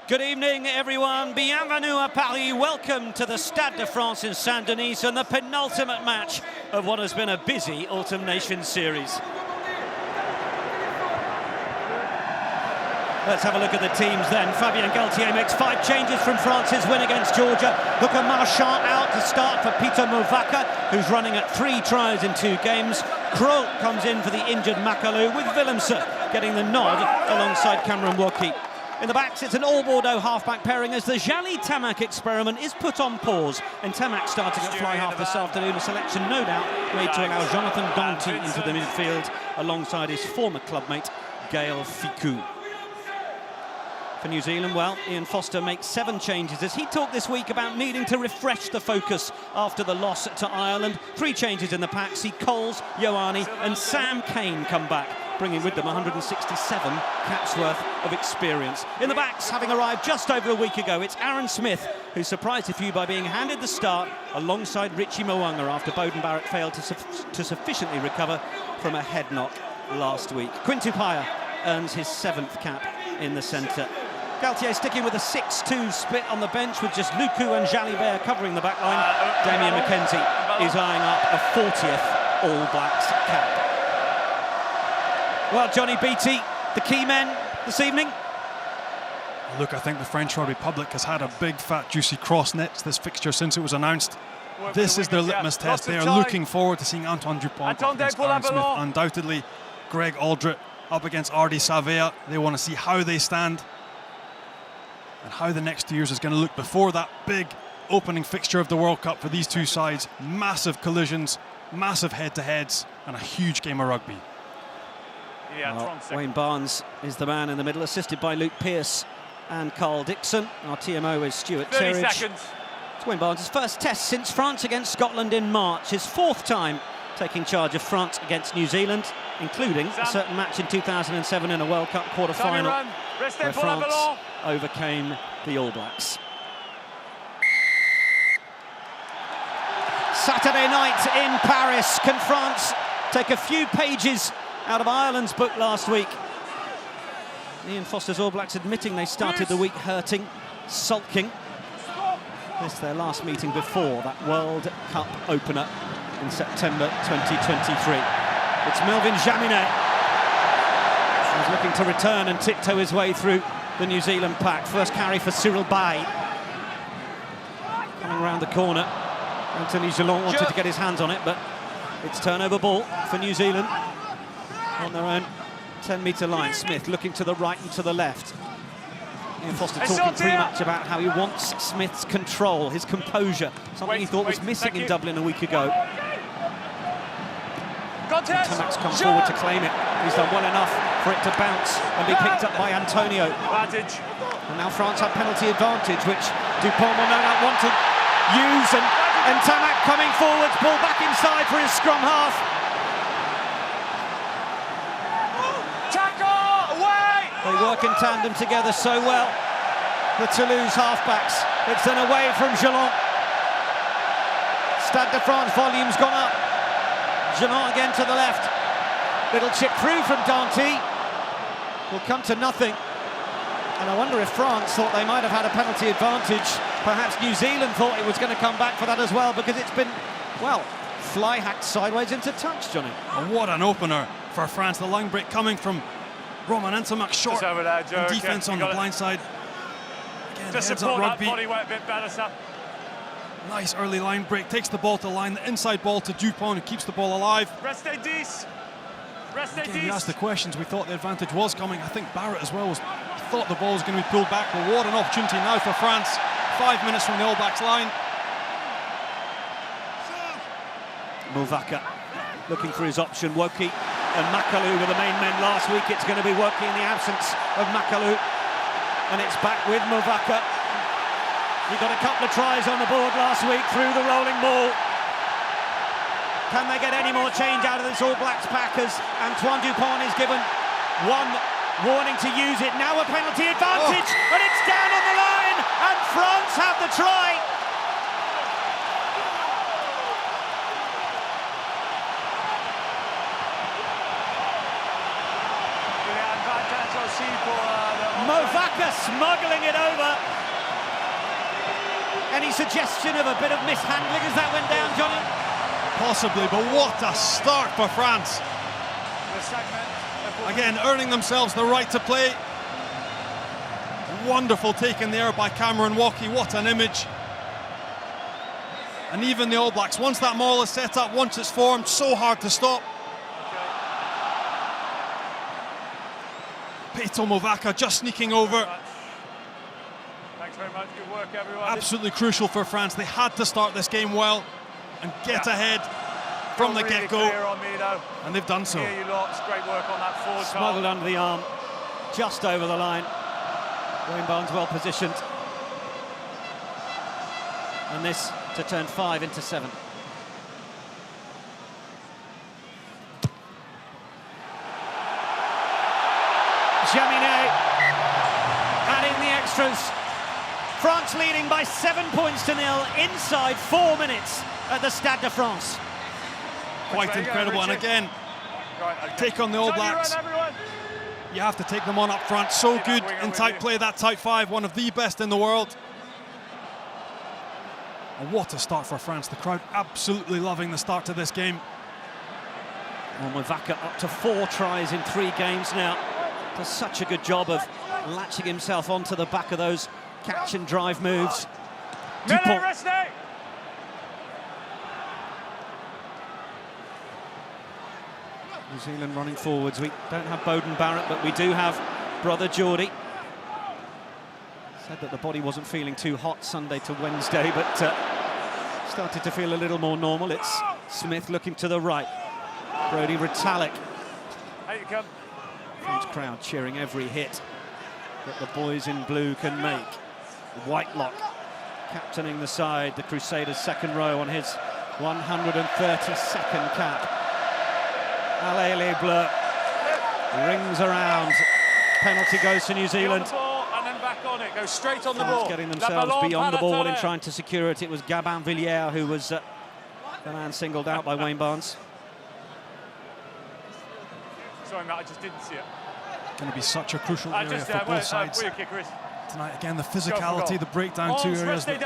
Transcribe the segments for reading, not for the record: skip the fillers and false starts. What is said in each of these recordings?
Good evening, everyone. Bienvenue à Paris. Welcome to the Stade de France in Saint-Denis and the penultimate match of what has been a busy Autumn Nations series. Let's have a look at the teams then. Fabien Galthié makes 5 changes from France's win against Georgia. Luca Marchand out to start for Peter Movaka, who's running at 3 tries in 2 games. Krul comes in for the injured Makalu, with Willemse getting the nod alongside Cameron Woki. In the backs, it's an all-Bordeaux half-back pairing as the Jalli-Tamac experiment is put on pause. And Tamac starting at fly half this afternoon, a selection no doubt made to allow Jonathan Danty into the midfield alongside his former clubmate Gaël Fickou. For New Zealand, well, Ian Foster makes 7 changes as he talked this week about needing to refresh the focus after the loss to Ireland. 3 changes in the pack, see Coles, Ioane and Sam Cane come back, bringing with them 167 caps worth of experience. In the backs, having arrived just over a week ago, it's Aaron Smith, who surprised a few by being handed the start alongside Richie Mo'unga after Beauden Barrett failed to sufficiently recover from a head knock last week. Quinn Tupaea earns his 7th cap in the centre. Galthié sticking with a 6-2 split on the bench with just Luku and Jalibert covering the back line. Damien McKenzie is eyeing up a 40th All Blacks cap. Well, Johnny Beattie, the key men this evening? Look, I think the French Republic has had a big, fat, juicy cross net this fixture since it was announced. This is their litmus test. They are looking forward to seeing Antoine Dupont up against Aaron Smith. Undoubtedly, Greg Aldrit up against Ardie Savea. They want to see how they stand and how the next 2 years is going to look before that big opening fixture of the World Cup for these two sides. Massive collisions, massive head-to-heads, and a huge game of rugby. Well, Wayne Barnes is the man in the middle, assisted by Luke Pearce and Carl Dixon. Our TMO is Stuart Terridge. It's Wayne Barnes' first test since France against Scotland in March, his 4th time taking charge of France against New Zealand, including a certain match in 2007 in a World Cup quarter-final where France overcame the All Blacks. Saturday night in Paris. Can France take a few pages out of Ireland's book last week? Ian Foster's All Blacks admitting they started the week hurting, sulking. This is their last meeting before that World Cup opener in September 2023. It's Melvin Jaminet, who's looking to return and tiptoe his way through the New Zealand pack. First carry for Cyril Baille. Coming around the corner, Anthony Geelong wanted to get his hands on it, but it's turnover ball for New Zealand on their own 10-metre line. Smith looking to the right and to the left. Ian Foster talking pre-match about how he wants Smith's control, his composure, something he thought was missing in Dublin a week ago. Tamac's come forward to claim it. He's done well enough for it to bounce and be picked up by Antonio. And now France have penalty advantage, which Dupont will no doubt want to use. And Tamac coming forwards, ball back inside for his scrum half. They work in tandem together so well, the Toulouse halfbacks. It's then away from Geelong. Stade de France volume's gone up. Geelong again to the left. Little chip through from Danty. Will come to nothing. And I wonder if France thought they might have had a penalty advantage. Perhaps New Zealand thought it was going to come back for that as well, because it's been, well, fly hacked sideways into touch, Johnny. And what an opener for France. The line break coming from Romain Ntamack, short in defence on the blind side. Again, just heads support up that rugby. body weight a bit better, sir. Nice early line break, takes the ball to line, the inside ball to Dupont, who keeps the ball alive. Restez 10. Restez 10. Again, you asked the questions, we thought the advantage was coming. I think Barrett as well thought the ball was going to be pulled back, but what an opportunity now for France. 5 minutes from the All Blacks line. Movaka looking for his option. Woki and Makalu were the main men last week. It's going to be Woki in the absence of Makalu. And it's back with Movaka. He got a couple of tries on the board last week through the rolling ball. Can they get any more change out of this All Blacks pack as Antoine Dupont is given one warning to use it. Now a penalty advantage, and it's down on the line, and France have the try. Movaca smuggling it over. Any suggestion of a bit of mishandling as that went down, Johnny? Possibly, but what a start for France. Again, earning themselves the right to play. Wonderful take in the air by Cameron Walkie, what an image. And even the All Blacks, once that maul is set up, once it's formed, so hard to stop. Peto Movaca just sneaking over. Thanks very much, good work everyone. Absolutely crucial for France. They had to start this game well and get ahead from the really get-go. And they've done so. Here you lot, great work on that forward Smuggled under the arm, just over the line. Wayne Barnes well positioned. And this to turn 5 into 7. Jaminet adding the extras. France leading by 7 points to 0 inside 4 minutes at the Stade de France. Quite incredible, and again, take on the All Blacks. You have to take them on up front. So good in tight play, that tight 5, one of the best in the world. And what a start for France. The crowd absolutely loving the start to this game. Well, Movaca up to 4 tries in 3 games now. Does such a good job of latching himself onto the back of those catch and drive moves. Dupont. New Zealand running forwards. We don't have Beauden Barrett, but we do have brother Geordie. Said that the body wasn't feeling too hot Sunday to Wednesday, but started to feel a little more normal. It's Smith looking to the right. Brodie Retallick. Here you come. French crowd cheering every hit that the boys in blue can make. Whitelock captaining the side, the Crusaders' second row on his 132nd cap. Allez les Bleus rings around. Penalty goes to New Zealand. And then back on it, go straight on the France ball. getting themselves beyond the ball and trying to secure it. It was Gabin Villiers who was the man singled out by Wayne Barnes. Sorry, Matt, I just didn't see it. Going to be such a crucial area for both sides tonight. Again, the physicality, the breakdown, 2 areas that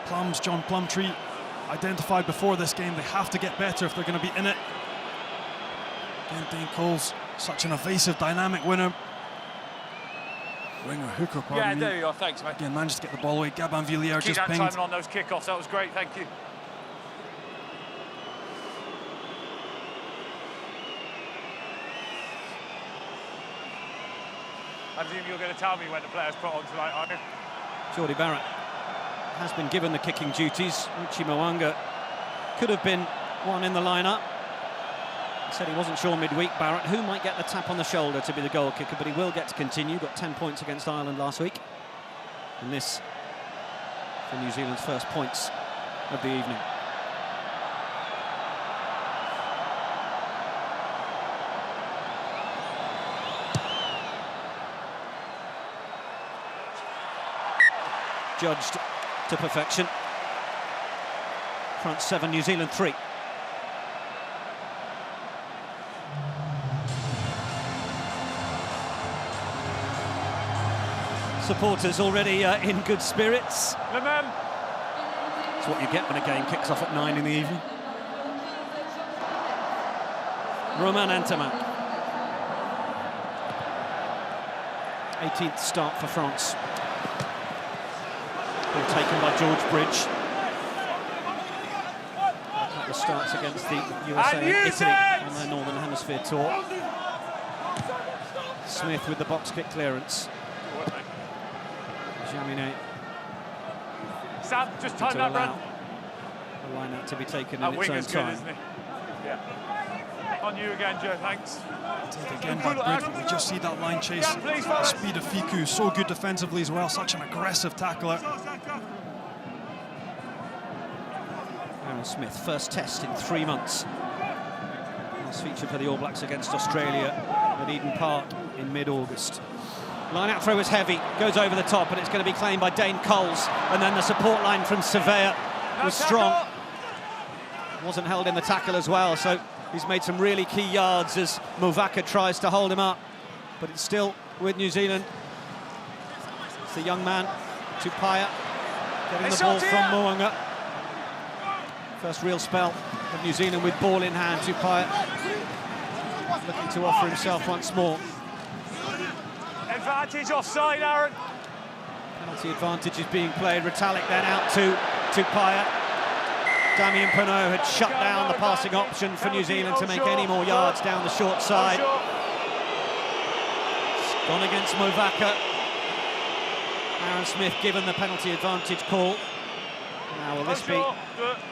Plums, John Plumtree identified before this game. They have to get better if they're going to be in it. Again, Dane Coles, such an evasive, dynamic winner. Hooker, pardon me. There you are, thanks, mate. Again, managed to get the ball away. Gabin Villiers just pinged. Timing on those kickoffs, that was great, thank you. I presume you're going to tell me when the players put on tonight, aren't you? Jordie Barrett has been given the kicking duties. Richie Mo'unga could have been one in the lineup. He said he wasn't sure midweek, Barrett, who might get the tap on the shoulder to be the goal kicker, but he will get to continue. Got 10 points against Ireland last week. And this for New Zealand's first points of the evening. Judged to perfection. France 7, New Zealand 3. Supporters already in good spirits. That's what you get when a game kicks off at 9 in the evening. Romain Ntamack. 18th start for France. Ball taken by George Bridge. A couple of starts against the USA and Italy on their Northern Hemisphere tour. Smith with the box kick clearance. Jaminet. Sam, just time that run. The line out to be taken in its own time. Good, isn't he? Yeah. On you again, Joe, thanks. Again by Bridge, we just see that line chase. The speed of Fickou, so good defensively as well, such an aggressive tackler. Aaron Smith, first test in 3 months. Last feature for the All Blacks against Australia at Eden Park in mid-August. Line out throw is heavy, goes over the top, and it's going to be claimed by Dane Coles. And then the support line from Surveyor was strong. Wasn't held in the tackle as well, so he's made some really key yards as Movaca tries to hold him up. But it's still with New Zealand. It's the young man, Tupaia, getting the ball from Mo'unga. First real spell of New Zealand with ball in hand. Tupaia looking to offer himself once more. Advantage offside, Aaron. Penalty advantage is being played. Retallick then out to Tupaia. Damien Penaud had shut down the passing option for New Zealand to make any more yards down the short side. It's gone against Movaka. Aaron Smith given the penalty advantage call. Now will this be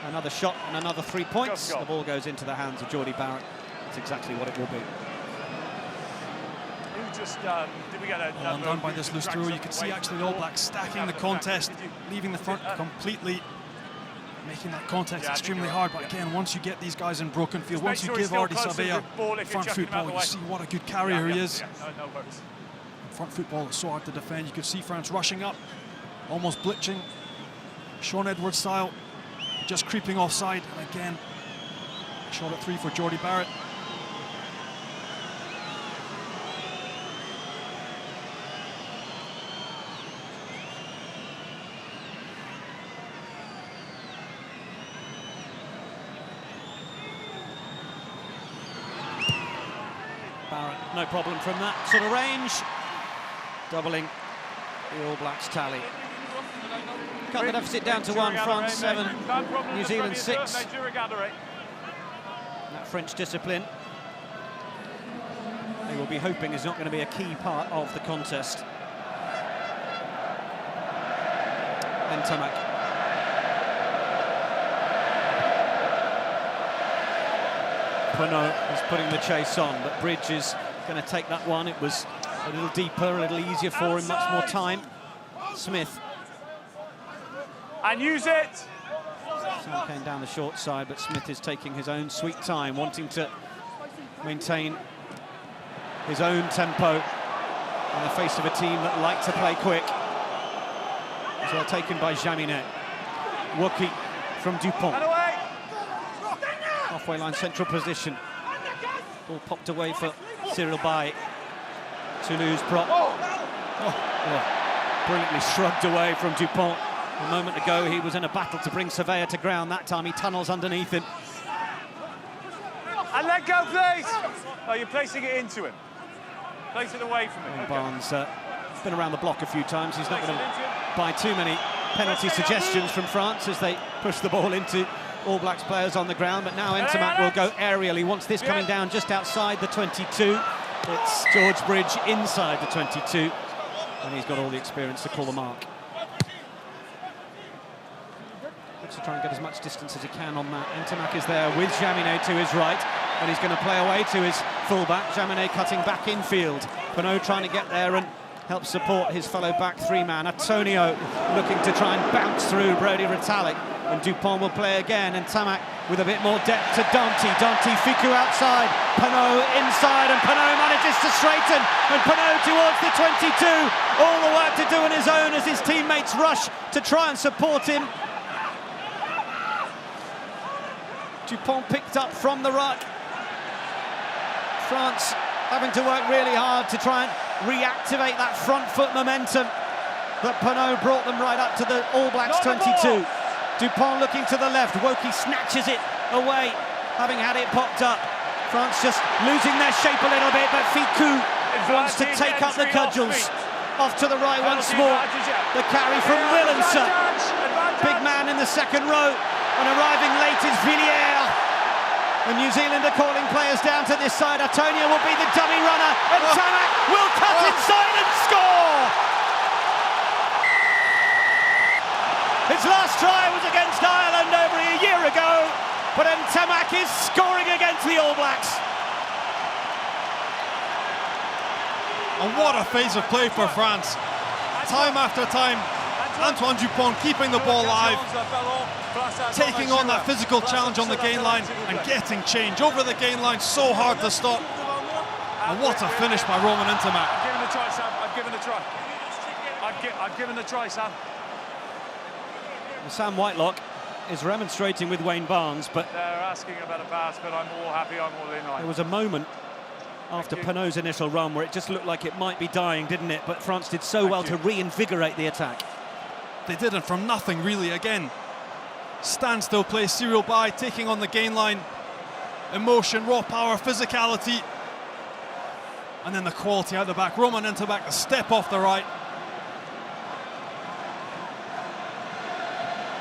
another shot and another 3 points? The ball goes into the hands of Jordie Barrett. That's exactly what it will be. Did we get a well undone by this loose throw. You can see actually the All Blacks stacking the contest, leaving the front completely, making that contest extremely hard. But again, once you get these guys in broken field, once you give Ardie Savea front football, you see what a good carrier he is. Front football is so hard to defend. You could see France rushing up, almost blitzing, Shaun Edwards style, just creeping offside. And again, shot at 3 for Jordie Barrett. Barrett, no problem from that sort of range, doubling the All Blacks tally. Cut the deficit down to 1, France 7, New Zealand 6. That French discipline, they will be hoping, is not going to be a key part of the contest. Ntamack. Penaud is putting the chase on, but Bridge is going to take that one. It was a little deeper, a little easier for him, much more time. Smith. And use it! Sam came down the short side, but Smith is taking his own sweet time, wanting to maintain his own tempo in the face of a team that like to play quick. As well taken by Jaminet. Woki from Dupont. Halfway line central position. Ball popped away for Cyril Baille. Toulouse prop. Brilliantly shrugged away from Dupont. A moment ago he was in a battle to bring Savea to ground. That time he tunnels underneath him. And let go, please! Oh, you're placing it into him. Place it away from him. Barnes has been around the block a few times. He's not going to buy too many penalty suggestions from France as they push the ball into All Blacks players on the ground. But now Ntamack will go aerially. Wants this coming down just outside the 22. It's George Bridge inside the 22. And he's got all the experience to call the mark. To try and get as much distance as he can on that. Ntamack is there with Jaminet to his right, and he's going to play away to his fullback. Jaminet cutting back infield. Penaud trying to get there and help support his fellow back three-man. Antonio looking to try and bounce through Brodie Retallick, and Dupont will play again. And Ntamack with a bit more depth to Danty. Danty, Fickou outside, Penaud inside, and Penaud manages to straighten, and Penaud towards the 22. All the work to do on his own as his teammates rush to try and support him. Dupont picked up from the ruck. France having to work really hard to try and reactivate that front foot momentum. But Penaud brought them right up to the All Blacks 22. Dupont looking to the left. Woki snatches it away, having had it popped up. France just losing their shape a little bit, but Fickou wants to take up the cudgels. Off to the right once more. The carry from Willemse. Big man in the second row. And arriving late is Villiers. And New Zealand are calling players down to this side. Antonio will be the dummy runner, and Ntamack will cut inside and score! His last try was against Ireland over a year ago, but Ntamack is scoring against the All Blacks. And what a phase of play for France. Time after time, Antoine Dupont keeping the ball alive, taking on that physical challenge on the gain line and getting change over the gain line, so hard to stop. And what a finish by Romain Ntamack. I've given a try, Sam. I've given a try. I've given a try, Sam. Sam Whitelock is remonstrating with Wayne Barnes, but they're asking about a pass, but I'm all happy, I'm all in. There was a moment after Penaud's initial run, where it just looked like it might be dying, didn't it? But France did so well to reinvigorate the attack. They did it from nothing, really. Again, standstill play, serial by, taking on the gain line. Emotion, raw power, physicality. And then the quality out the back. Romain Ntamack, the step off the right.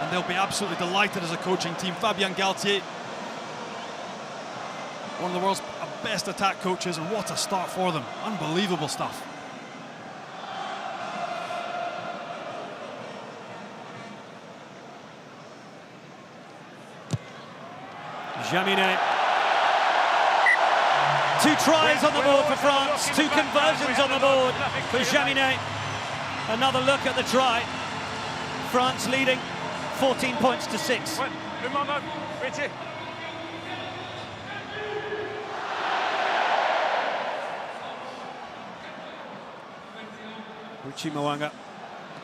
And they'll be absolutely delighted as a coaching team. Fabien Galthié, one of the world's best attack coaches, and what a start for them. Unbelievable stuff. Jaminet. 2 tries on the board for France, 2 conversions on the board for Jaminet. Another look at the try. France leading 14 points to 6. Richie Mo'unga,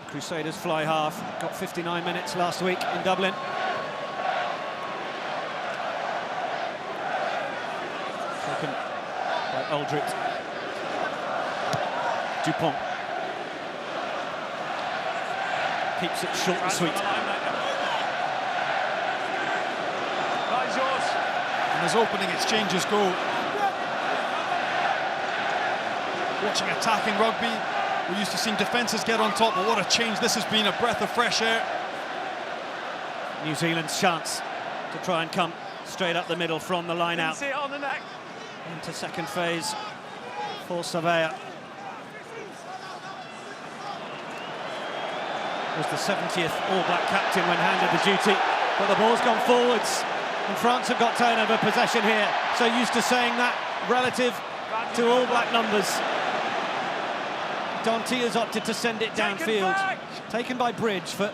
Crusaders fly half, got 59 minutes last week in Dublin. Taken by Aldrit. Dupont. Keeps it short and sweet. And as opening exchanges go, watching attacking rugby, we're used to seeing defences get on top, but what a change this has been, a breath of fresh air. New Zealand's chance to try and come straight up the middle from the line out. Into second phase for Savea. Was the 70th All Black captain when handed the duty, but the ball's gone forwards, and France have got turnover possession here. So used to saying that relative to All Black numbers. Danty has opted to send it downfield. Taken by Bridge for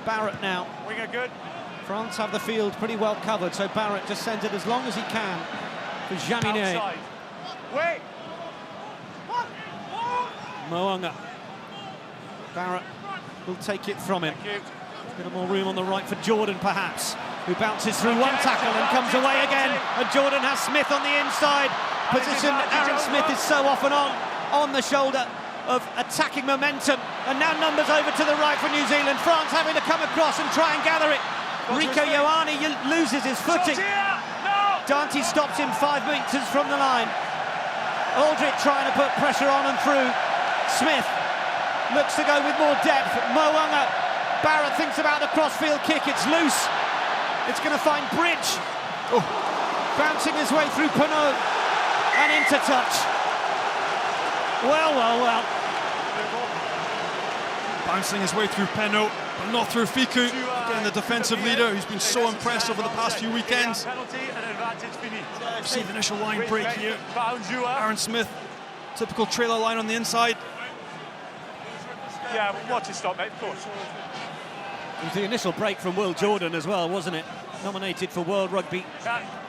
Barrett now. Winger good. France have the field pretty well covered, so Barrett just sends it as long as he can for Jaminet. Wait. Mo'unga. Barrett will take it from him. A bit more room on the right for Jordan, perhaps, who bounces through one tackle and comes away again. And Jordan has Smith on the inside. Position Aaron Smith is so often on the shoulder of attacking momentum. And now numbers over to the right for New Zealand. France having to come across and try and gather it. Rico Ioane loses his footing. Danty stops him 5 metres from the line. Aldrit trying to put pressure on and through. Smith looks to go with more depth. Mo'unga. Barrett thinks about the crossfield kick. It's loose. It's going to find Bridge. Oh. Bouncing his way through Penaud and into touch. Well. Bouncing his way through Penaud, but not through Fickou. Again, the defensive leader who's been so impressed over the past few weekends. See the initial line break here. Aaron Smith, typical trailer line on the inside. Yeah, watch it stop, mate, of course. It was the initial break from Will Jordan as well, wasn't it? Nominated for World Rugby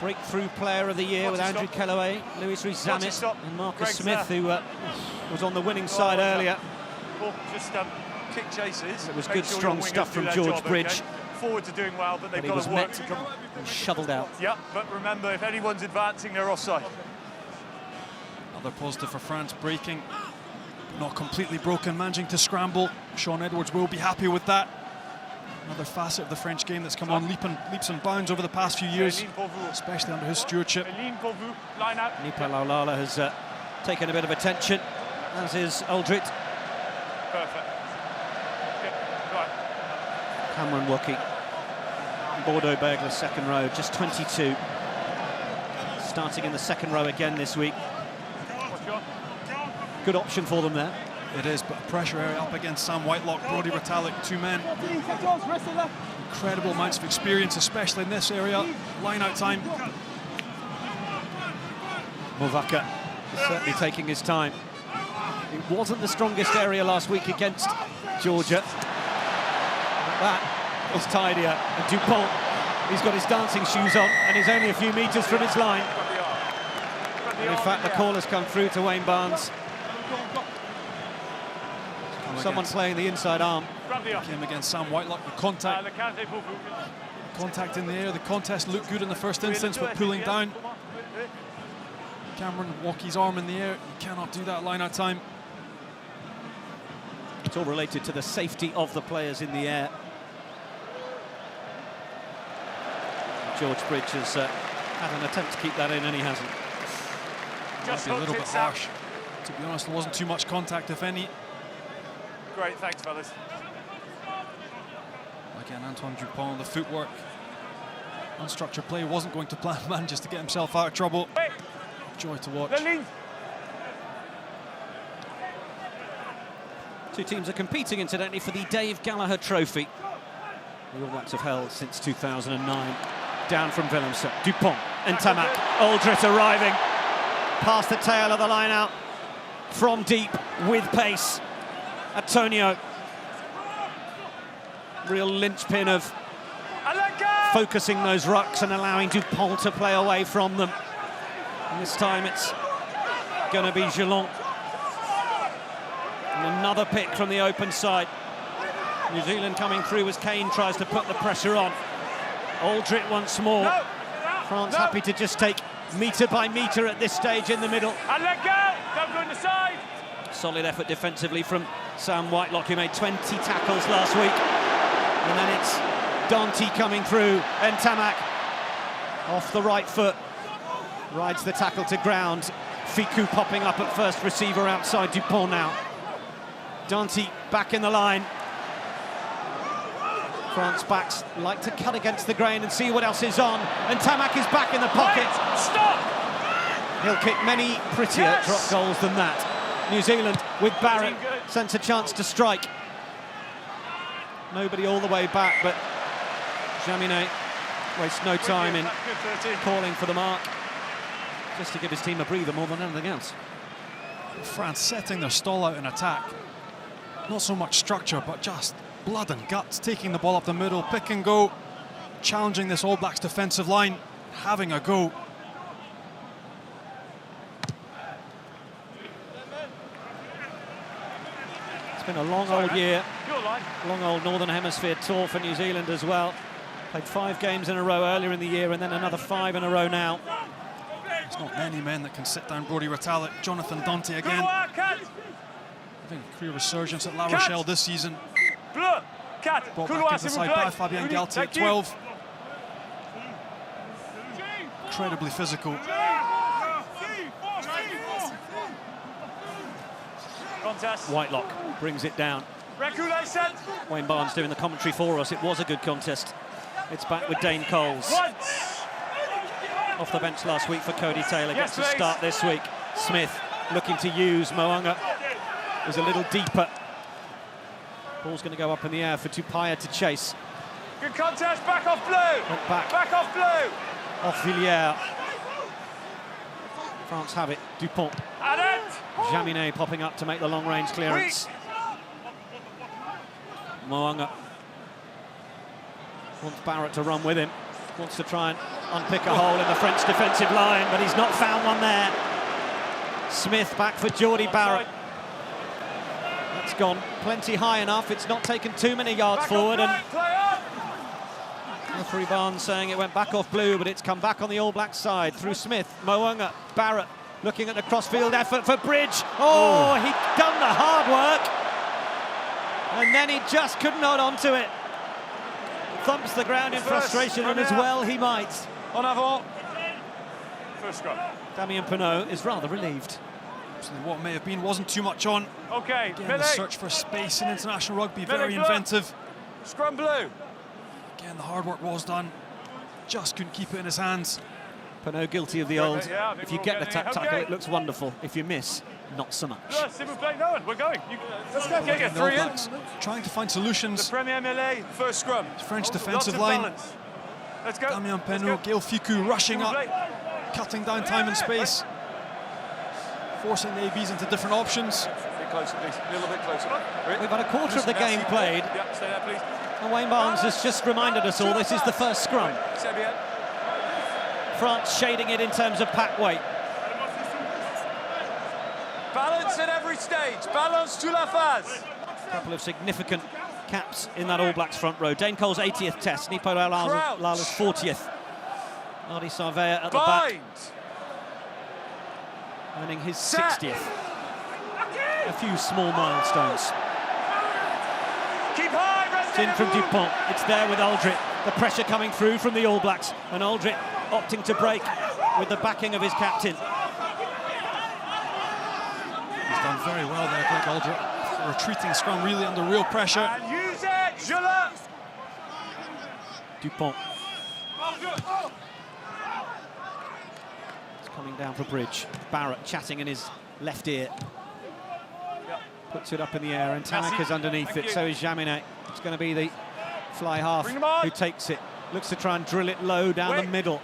Breakthrough Player of the Year with Andrew Kellaway, Louis Rees-Zammit and Marcus Smith, who was on the winning side earlier. Just kick chases. It was good, strong stuff from George Bridge. Forwards are doing well, but they've got was to work met to come and shoveled out. Yeah, but remember, if anyone's advancing, they're offside. Another positive for France, breaking, not completely broken, managing to scramble. Shaun Edwards will be happy with that. Another facet of the French game that's come on leaps and bounds over the past few years, especially under his stewardship. Nipa Laulala has taken a bit of attention, as is Aldrit. Perfect. Right. Cameron Woki. Bordeaux Bergler, second row, just 22. Starting in the second row again this week. Good option for them there. It is, but pressure area up against Sam Whitelock, Brodie Retallick, 2 men. Incredible amounts of experience, especially in this area. Line out time. Mo'unga is certainly taking his time. It wasn't the strongest area last week against Georgia. But that was tidier. And Dupont, he's got his dancing shoes on and he's only a few metres from his line. And in fact, the call has come through to Wayne Barnes. Someone playing the inside arm. Came against Sam Whitelock. The contact in the air. The contest looked good in the first instance, but pulling down. Cameron walk his arm in the air. You cannot do that line out time. It's all related to the safety of the players in the air. George Bridge has had an attempt to keep that in, and he hasn't. Might be a little bit harsh. To be honest, there wasn't too much contact, if any. Great, thanks, fellas. Again, Antoine Dupont, the footwork. Unstructured play, wasn't going to plan, manages to get himself out of trouble. Joy to watch. Two teams are competing, incidentally, for the Dave Gallagher Trophy. The All Blacks have held since 2009. Down from Willemse, Dupont and Tamak. Aldrit arriving past the tail of the line out from deep with pace. Antonio, real linchpin of focusing those rucks and allowing Dupont to play away from them. And this time it's going to be Geelong. And another pick from the open side. New Zealand coming through as Kane tries to put the pressure on. Aldrit once more. No. France happy to just take metre by metre at this stage in the middle. And let go! Don't go in the side! Solid effort defensively from Sam Whitelock, who made 20 tackles last week. And then it's Danty coming through, and Tamak off the right foot. Rides the tackle to ground. Fickou popping up at first receiver outside Dupont now. Danty back in the line. France backs like to cut against the grain and see what else is on. And Tamak is back in the pocket. Wait, stop! He'll kick many prettier drop goals than that. New Zealand with Barrett sense a chance to strike. Nobody all the way back, but Jaminet wastes no time in calling for the mark, just to give his team a breather more than anything else. France setting their stall out in attack. Not so much structure, but just blood and guts, taking the ball up the middle, pick and go, challenging this All Blacks defensive line, having a go. It's been a long old year, long old Northern Hemisphere tour for New Zealand as well. Played 5 games in a row earlier in the year and then another 5 in a row now. There's not many men that can sit down Brodie Retallick. Jonathan Danty again. Having a career resurgence at La Rochelle this season. Brought back into the side by Fabien Galthié at 12. Incredibly physical. Whitelock brings it down. Wayne Barnes doing the commentary for us. It was a good contest. It's back with Dane Coles. Off the bench last week for Cody Taylor. Gets to start this week. Smith looking to use. Mo'unga is a little deeper. Ball's going to go up in the air for Tupaia to chase. Good contest, back off blue! Back off blue! Off Villiers. France have it. Dupont. Jaminet popping up to make the long-range clearance. Mo'unga wants Barrett to run with him. Wants to try and unpick a hole in the French defensive line, but he's not found one there. Smith back for Geordie Barrett. That's gone plenty high enough. It's not taken too many yards forward. And referee Barnes saying it went back off blue, but it's come back on the All Black side through Smith. Mo'unga, Barrett looking at the crossfield effort for Bridge. Oh, he'd done the hard work. And then he just couldn't hold on to it. Thumps the ground in frustration, and as well he might. En avant. First scrum. Damien Penaud is rather relieved. What may have been wasn't too much on. Okay, again, the search for space in international rugby, very inventive. Scrum blue. Again, the hard work was done. Just couldn't keep it in his hands. Penaud guilty of the old, if you get the tackle, it looks wonderful. If you miss, not so much. We're going. Let's go. Get three in. Trying to find solutions. The Premier Mêlée, first scrum. French defensive line. Let's go. Damien Penaud, Gaël Fickou rushing up, cutting down time and space, forcing the ABs into different options. A bit closer, please. A little bit closer. We've had a quarter of the game played. Yeah, stay there, please. And Wayne Barnes has just reminded us all this is the first scrum. France shading it in terms of pack weight. Balance at every stage. Balance to la phase. A couple of significant caps in that All Blacks front row. Dane Cole's 80th test, Nipo Lala's 40th. Ardie Savea at the back. earning his 60th. A few small milestones. Keep high, It's in from Dupont. It's there with Aldrit. The pressure coming through from the All Blacks, and Aldrit opting to break with the backing of his captain. He's done very well there, Greg Aldrit. Retreating scrum, really under real pressure. And use it, Gillot. Dupont. It's coming down for Bridge. Barrett chatting in his left ear. Puts it up in the air, and Tanak is underneath it, so is Jaminet. It's going to be the fly half who takes it. Looks to try and drill it low down the middle.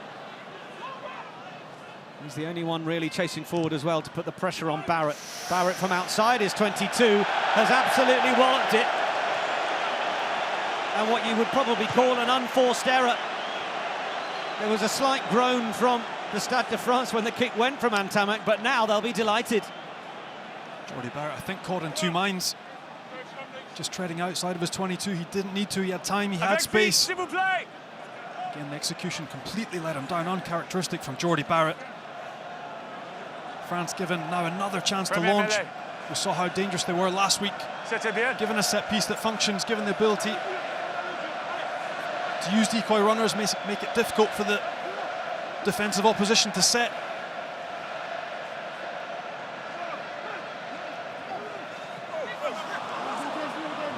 He's the only one really chasing forward as well to put the pressure on Barrett. Barrett from outside is 22, has absolutely walloped it. And what you would probably call an unforced error. There was a slight groan from the Stade de France when the kick went from Ntamack, but now they'll be delighted. Jordy Barrett, I think, caught in two minds. Just treading outside of his 22. He didn't need to, he had time, he had space. Again, the execution completely let him down, uncharacteristic from Jordy Barrett. France given now another chance to launch. We saw how dangerous they were last week. Given a set piece that functions, given the ability to use decoy runners, make it difficult for the defensive opposition to set.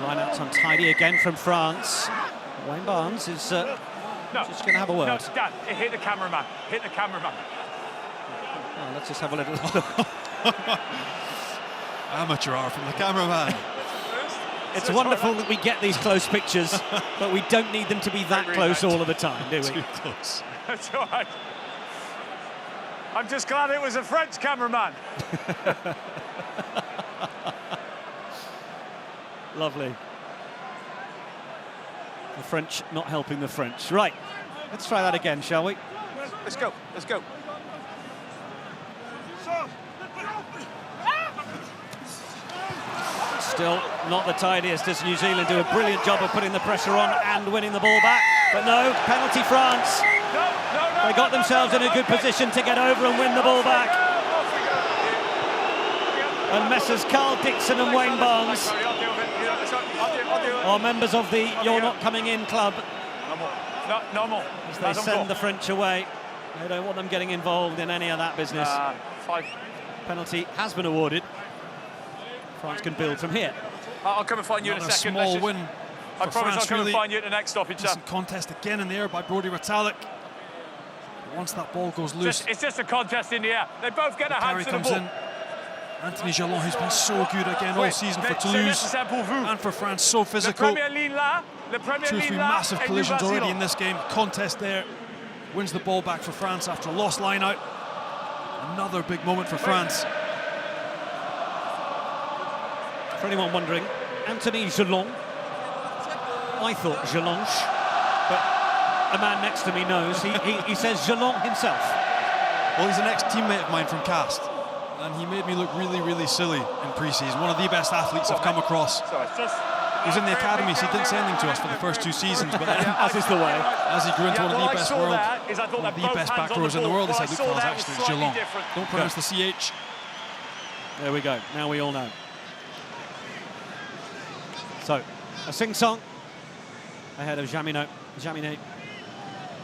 Lineouts untidy again from France. Wayne Barnes is just going to have a word. No, Dan, hit the cameraman. Hit the cameraman. Oh, let's just have a little look. Amateur hour from the cameraman. It's wonderful that we get these close pictures, but we don't need them to be that close all of the time, do we? Too close. That's all right. I'm just glad it was a French cameraman. Lovely. The French not helping the French. Right, let's try that again, shall we? Let's go, let's go. Still not the tidiest as New Zealand do a brilliant job of putting the pressure on and winning the ball back. But no, penalty France. They got themselves in a good position to get over and win the ball back. And Messrs Carl Dixon and Wayne Barnes are members of the You're Not Coming In club. No more. As they send the French away. They don't want them getting involved in any of that business. Penalty has been awarded. France can build from here. I'll come and find you in a second. Small win. I promise I'll come and find you at the next stoppage. Decent contest again in the air by Brodie Retallick. Once that ball goes loose, it's just a contest in the air. They both get a hand to the ball. In. Anthony Jalon, who's been so good again all season for Toulouse and for France, so physical. Two or three massive collisions already in this game. Contest there. Wins the ball back for France after a lost line out. Another big moment for France. For anyone wondering, Anthony Jalon. I thought Jalonche, but a man next to me knows. He says Jalon himself. Well, he's an ex-teammate of mine from Cast, and he made me look really, really silly in pre-season. One of the best athletes I've come across. He was in the academy, so he didn't say anything to us for the first 2 seasons, but then, as is the way, as he grew into one of the best back rows in the world, he said, look, fellas, actually, it's Jalon. Don't pronounce the CH. There we go. Now we all know. So, a sing-song ahead of Jaminet. Jaminet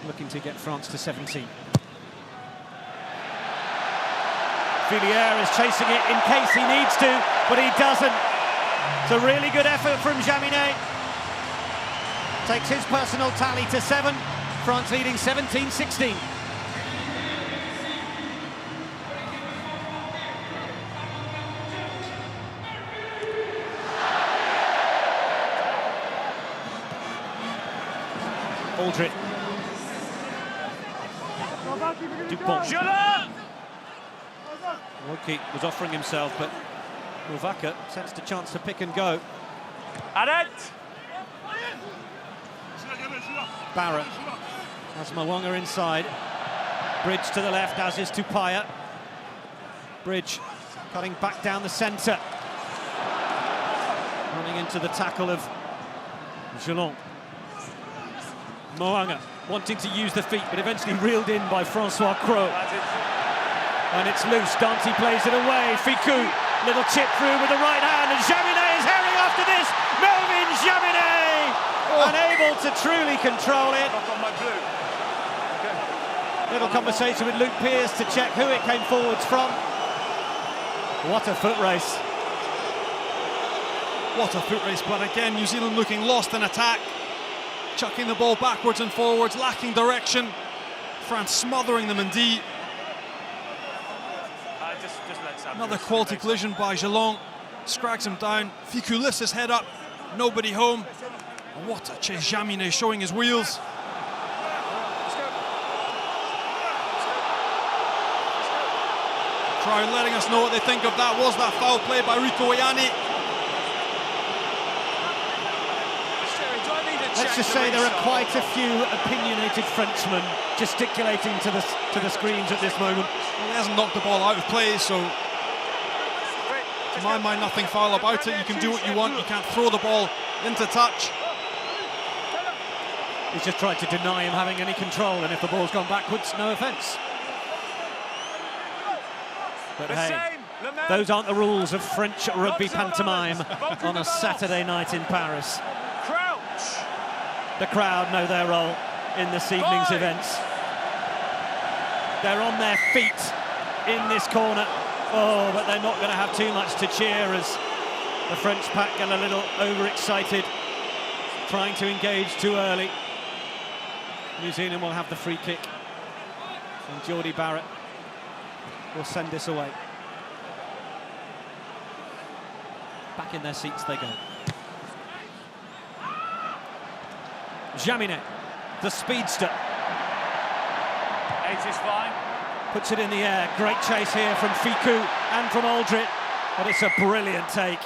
looking to get France to 17. Villiers is chasing it in case he needs to, but he doesn't. It's a really good effort from Jaminet. Takes his personal tally to 7. France leading 17-16. Aldrit. Dupont. Woki was offering himself, but Movaca sensed a chance to pick and go. Barrett has Mwanga inside. Bridge to the left, as is Tupaya. Bridge cutting back down the centre. Running into the tackle of Jalon. Mwanga wanting to use the feet, but eventually reeled in by Francois Cros. And it's loose. Danty plays it away. Fickou, little chip through with the right hand, and Jaminet is herring after this. Melvin Jaminet, unable to truly control it. Little conversation with Luke Pearce to check who it came forwards from. What a foot race. What a foot race, but again, New Zealand looking lost in attack, chucking the ball backwards and forwards, lacking direction. France smothering them in D. Another quality collision by Geelong, scrags him down. Fickou lifts his head up, nobody home. And what a chase, Jaminet showing his wheels. Crowd letting us know what they think of that. Was that foul play by Rieko Ioane? Let's just say there are quite a few opinionated Frenchmen gesticulating to the screens at this moment. Well, he hasn't knocked the ball out of play, so to my mind, nothing foul about it. You can do what you want. You can't throw the ball into touch. He's just tried to deny him having any control, and if the ball's gone backwards, no offence. But hey, those aren't the rules of French rugby pantomime on a Saturday night in Paris. The crowd know their role in this evening's events. They're on their feet in this corner. Oh, but they're not going to have too much to cheer as the French pack get a little overexcited, trying to engage too early. New Zealand will have the free kick, and Jordie Barrett will send this away. Back in their seats they go. Jaminet, the speedster. 8 is fine. Puts it in the air. Great chase here from Fickou and from Aldrit. But it's a brilliant take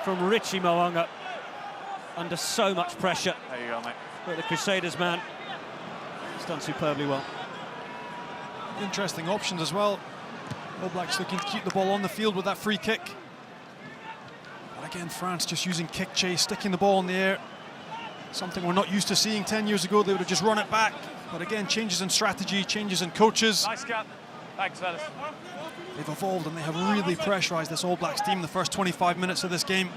from Richie Mo'unga under so much pressure. There you go, mate. But the Crusaders man has done superbly well. Interesting options as well. All Blacks looking to keep the ball on the field with that free kick. But again, France just using kick chase, sticking the ball in the air. Something we're not used to seeing. 10 years ago, they would have just run it back. But again, changes in strategy, changes in coaches. Nice cut. Thanks, fellas. They've evolved and they have really pressurised this All Blacks team the first 25 minutes of this game.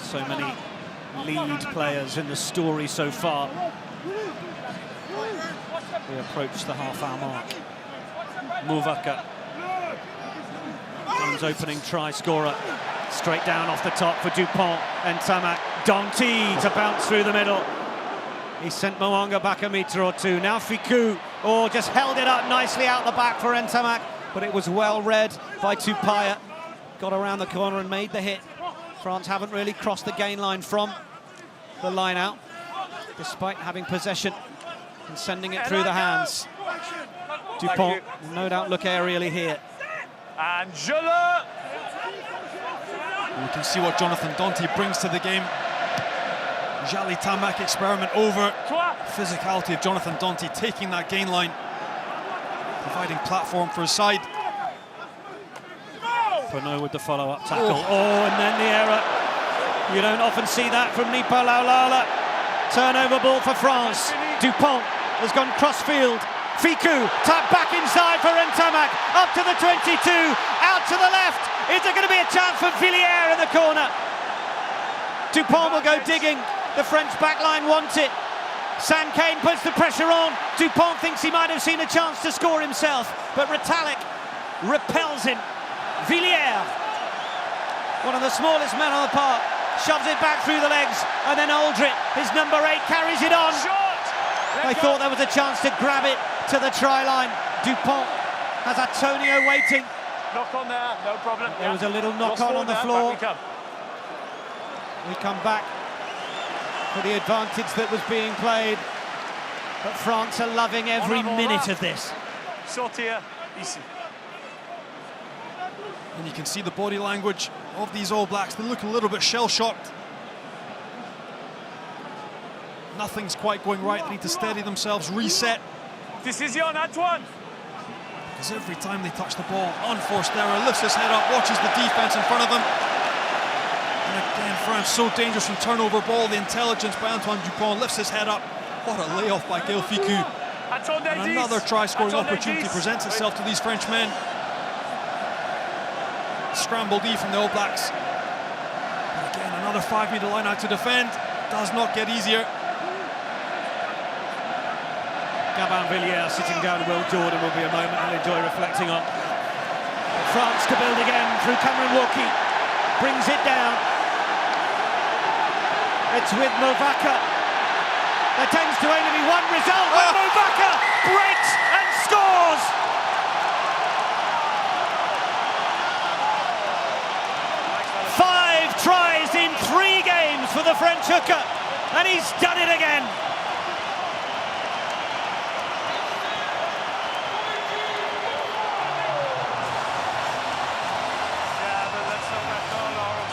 So many lead players in the story so far. We approach the half-hour mark. Mo'unga, game's opening try scorer, straight down off the top for Dupont and Ntamak. Danty to bounce through the middle. He sent Mo'unga back a metre or two. Now Fickou, just held it up nicely out the back for Ntamak, but it was well read by Tupaia. Got around the corner and made the hit. France haven't really crossed the gain line from the line out, despite having possession and sending it through the hands. Dupont will no doubt look aerially here. Angela! You can see what Jonathan Danty brings to the game. Jali Tamak experiment over. Physicality of Jonathan Danty taking that gain line, providing platform for his side. Penaud with the follow-up tackle. And then the error. You don't often see that from Nipa Laulala. Turnover ball for France. Dupont has gone cross-field. Fickou tapped back inside for Ntamak. Up to the 22. Out to the left. Is there going to be a chance for Villiers in the corner? Dupont will go digging. The French backline want it. Sam Cane puts the pressure on. Dupont thinks he might have seen a chance to score himself, but Retallick repels him. Villiers, one of the smallest men on the park, shoves it back through the legs, and then Aldrit, his number 8, carries it on. They thought there was a chance to grab it to the try line. Dupont has Antonio waiting. Knock on there, no problem. There was a little knock on the floor. We come back for the advantage that was being played, but France are loving every minute of this. Sortir ici. And you can see the body language of these All Blacks. They look a little bit shell-shocked. Nothing's quite going right. They need to steady themselves, reset. Decision, Antoine. Because every time they touch the ball, unforced error, lifts his head up, watches the defense in front of them. And again, France so dangerous from turnover ball. The intelligence by Antoine Dupont lifts his head up, What a layoff by Gaël Fickou. And another try-scoring opportunity presents itself to these Frenchmen. Scramble D from the All Blacks. But again, another 5-metre line out to defend. Does not get easier. Gabin Villiers sitting down. Will Jordan will be a moment he'll enjoy reflecting on. France to build again through Cameron Woki. Brings it down. It's with Movaca. There tends to only be one result, but Movaca breaks and scores! Five tries in 3 games for the French hooker, and he's done it again. Yeah, but let's not let go, Laurel.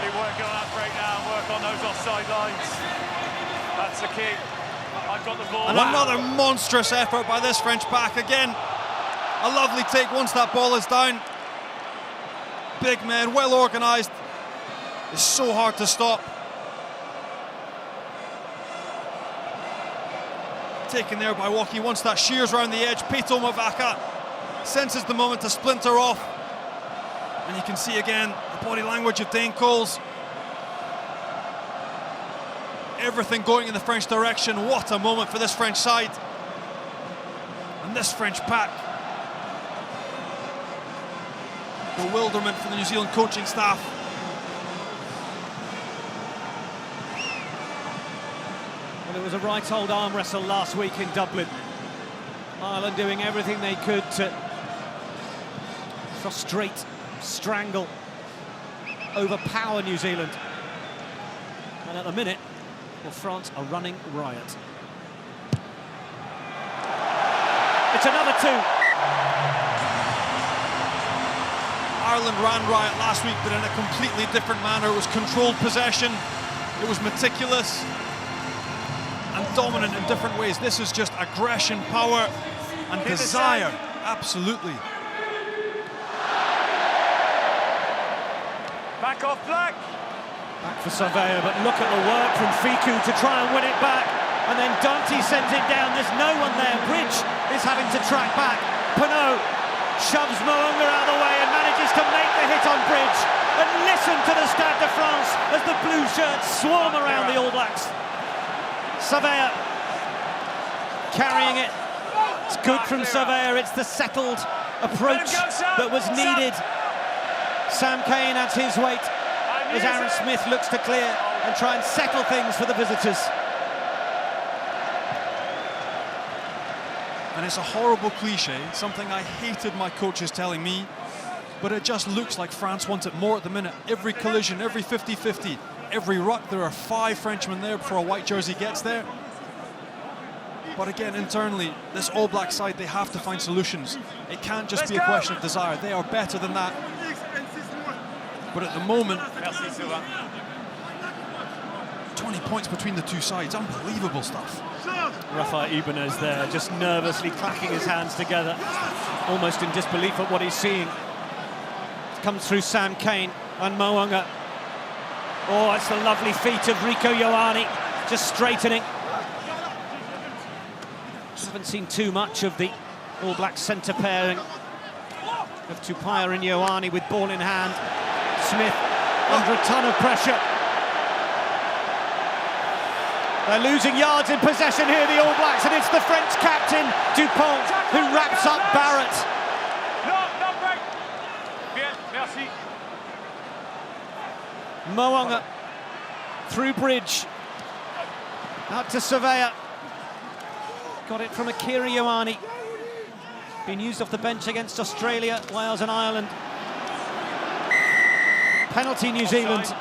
Be working on that breakdown, work on those offside lines. That's the key. I've got the ball. And another monstrous effort by this French back. Again, a lovely take once that ball is down. Big men, well organised. It's so hard to stop. Taken there by Woki once that shears around the edge. Peto Movaca senses the moment to splinter off. And you can see again the body language of Dane Coles. Everything going in the French direction. What a moment for this French side. And this French pack. Bewilderment for the New Zealand coaching staff. Well, it was a right old arm wrestle last week in Dublin. Ireland doing everything they could to frustrate, strangle, overpower New Zealand. And at the minute, well, France are running riot. It's another 2. Ireland ran riot last week, but in a completely different manner. It was controlled possession, it was meticulous and dominant in different ways. This is just aggression, power and desire. Absolutely. Back off, Black. Back for Surveyor, but look at the work from Fickou to try and win it back. And then Dante sends it down. There's no one there. Bridge is having to track back. Penaud shoves Mo'unga out of the way and manages to make the hit on Bridge. And listen to the Stade de France as the blue shirts swarm around the All Blacks. Surveyor carrying it. It's good from Surveyor. It's the settled approach that was needed. Sam Cane adds his weight as Aaron Smith looks to clear and try and settle things for the visitors. And it's a horrible cliche, something I hated my coaches telling me, but it just looks like France want it more at the minute. Every collision, every 50-50, every ruck, there are 5 Frenchmen there before a white jersey gets there. But again, internally, this All Black side, they have to find solutions. It can't just be a question of desire. They are better than that. But at the moment, 20 points between the two sides, unbelievable stuff. Rafa Ibanez there, just nervously clacking his hands together, almost in disbelief at what he's seeing. It comes through Sam Cane and Mo'unga. Oh, it's the lovely feet of Rico Ioane, just straightening. Haven't seen too much of the All Black centre pairing of Tupaia and Ioane with ball in hand. Smith under a ton of pressure. They're losing yards in possession here, the All Blacks, and it's the French captain, Dupont, who wraps up Barrett. Mo'unga through Bridge. Out to Surveyor. Got it from Akira Ioane. Been used off the bench against Australia, Wales and Ireland. Penalty New Zealand.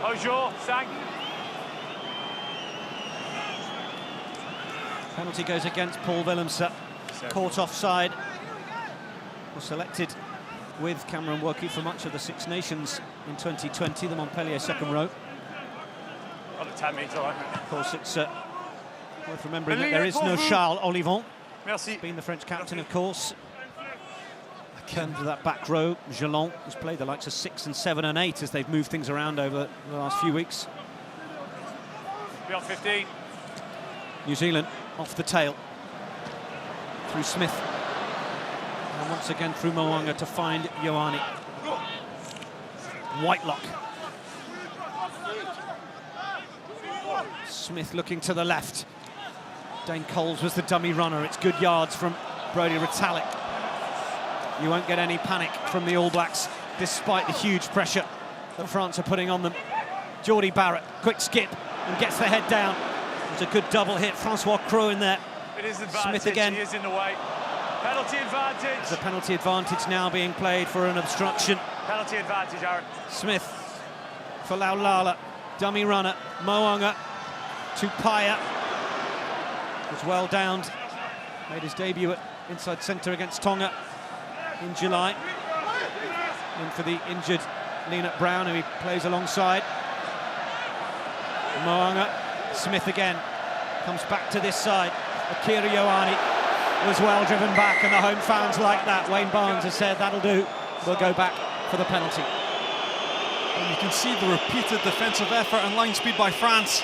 Ojo, Sang. Penalty goes against Paul Willemse. Caught offside. Was selected with Cameron Woki for much of the Six Nations in 2020, the Montpellier second row. On the 10 metre line. Of course, it's worth remembering that there is no Charles Olivon. Merci. Being the French captain, of course. Under that back row, Gelon has played the likes of 6 and 7 and 8 as they've moved things around over the last few weeks. Beyond 15. New Zealand off the tail. Through Smith. And once again through Mo'unga to find Ioane. Whitelock. Smith looking to the left. Dane Coles was the dummy runner. It's good yards from Brodie Retallick. You won't get any panic from the All Blacks, despite the huge pressure that France are putting on them. Jordie Barrett, quick skip, and gets the head down. It's a good double hit. Francois Cros in there. It is advantage. Smith again. He is in the way. Penalty advantage. The penalty advantage now being played for an obstruction. Penalty advantage, Aaron. Smith for Laulala. Dummy runner. Mo'unga to Paya. Was well downed. Made his debut at inside centre against Tonga in July. And for the injured Lienert Brown, who he plays alongside. Mo'unga. Smith again. Comes back to this side. Akira Ioane was well driven back, and the home fans like that. Wayne Barnes has said that'll do. We'll go back for the penalty. And you can see the repeated defensive effort and line speed by France.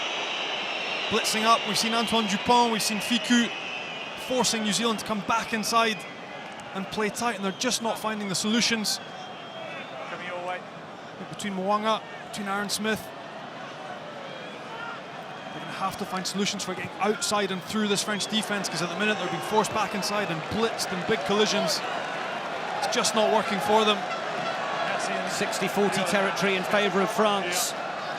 Blitzing up, we've seen Antoine Dupont, we've seen Fickou forcing New Zealand to come back inside and play tight, and they're just not finding the solutions. Coming your way. Between Mo'unga, between Aaron Smith. They're going to have to find solutions for getting outside and through this French defence, because at the minute they're being forced back inside and blitzed in big collisions. It's just not working for them. 60-40 territory in favour of France,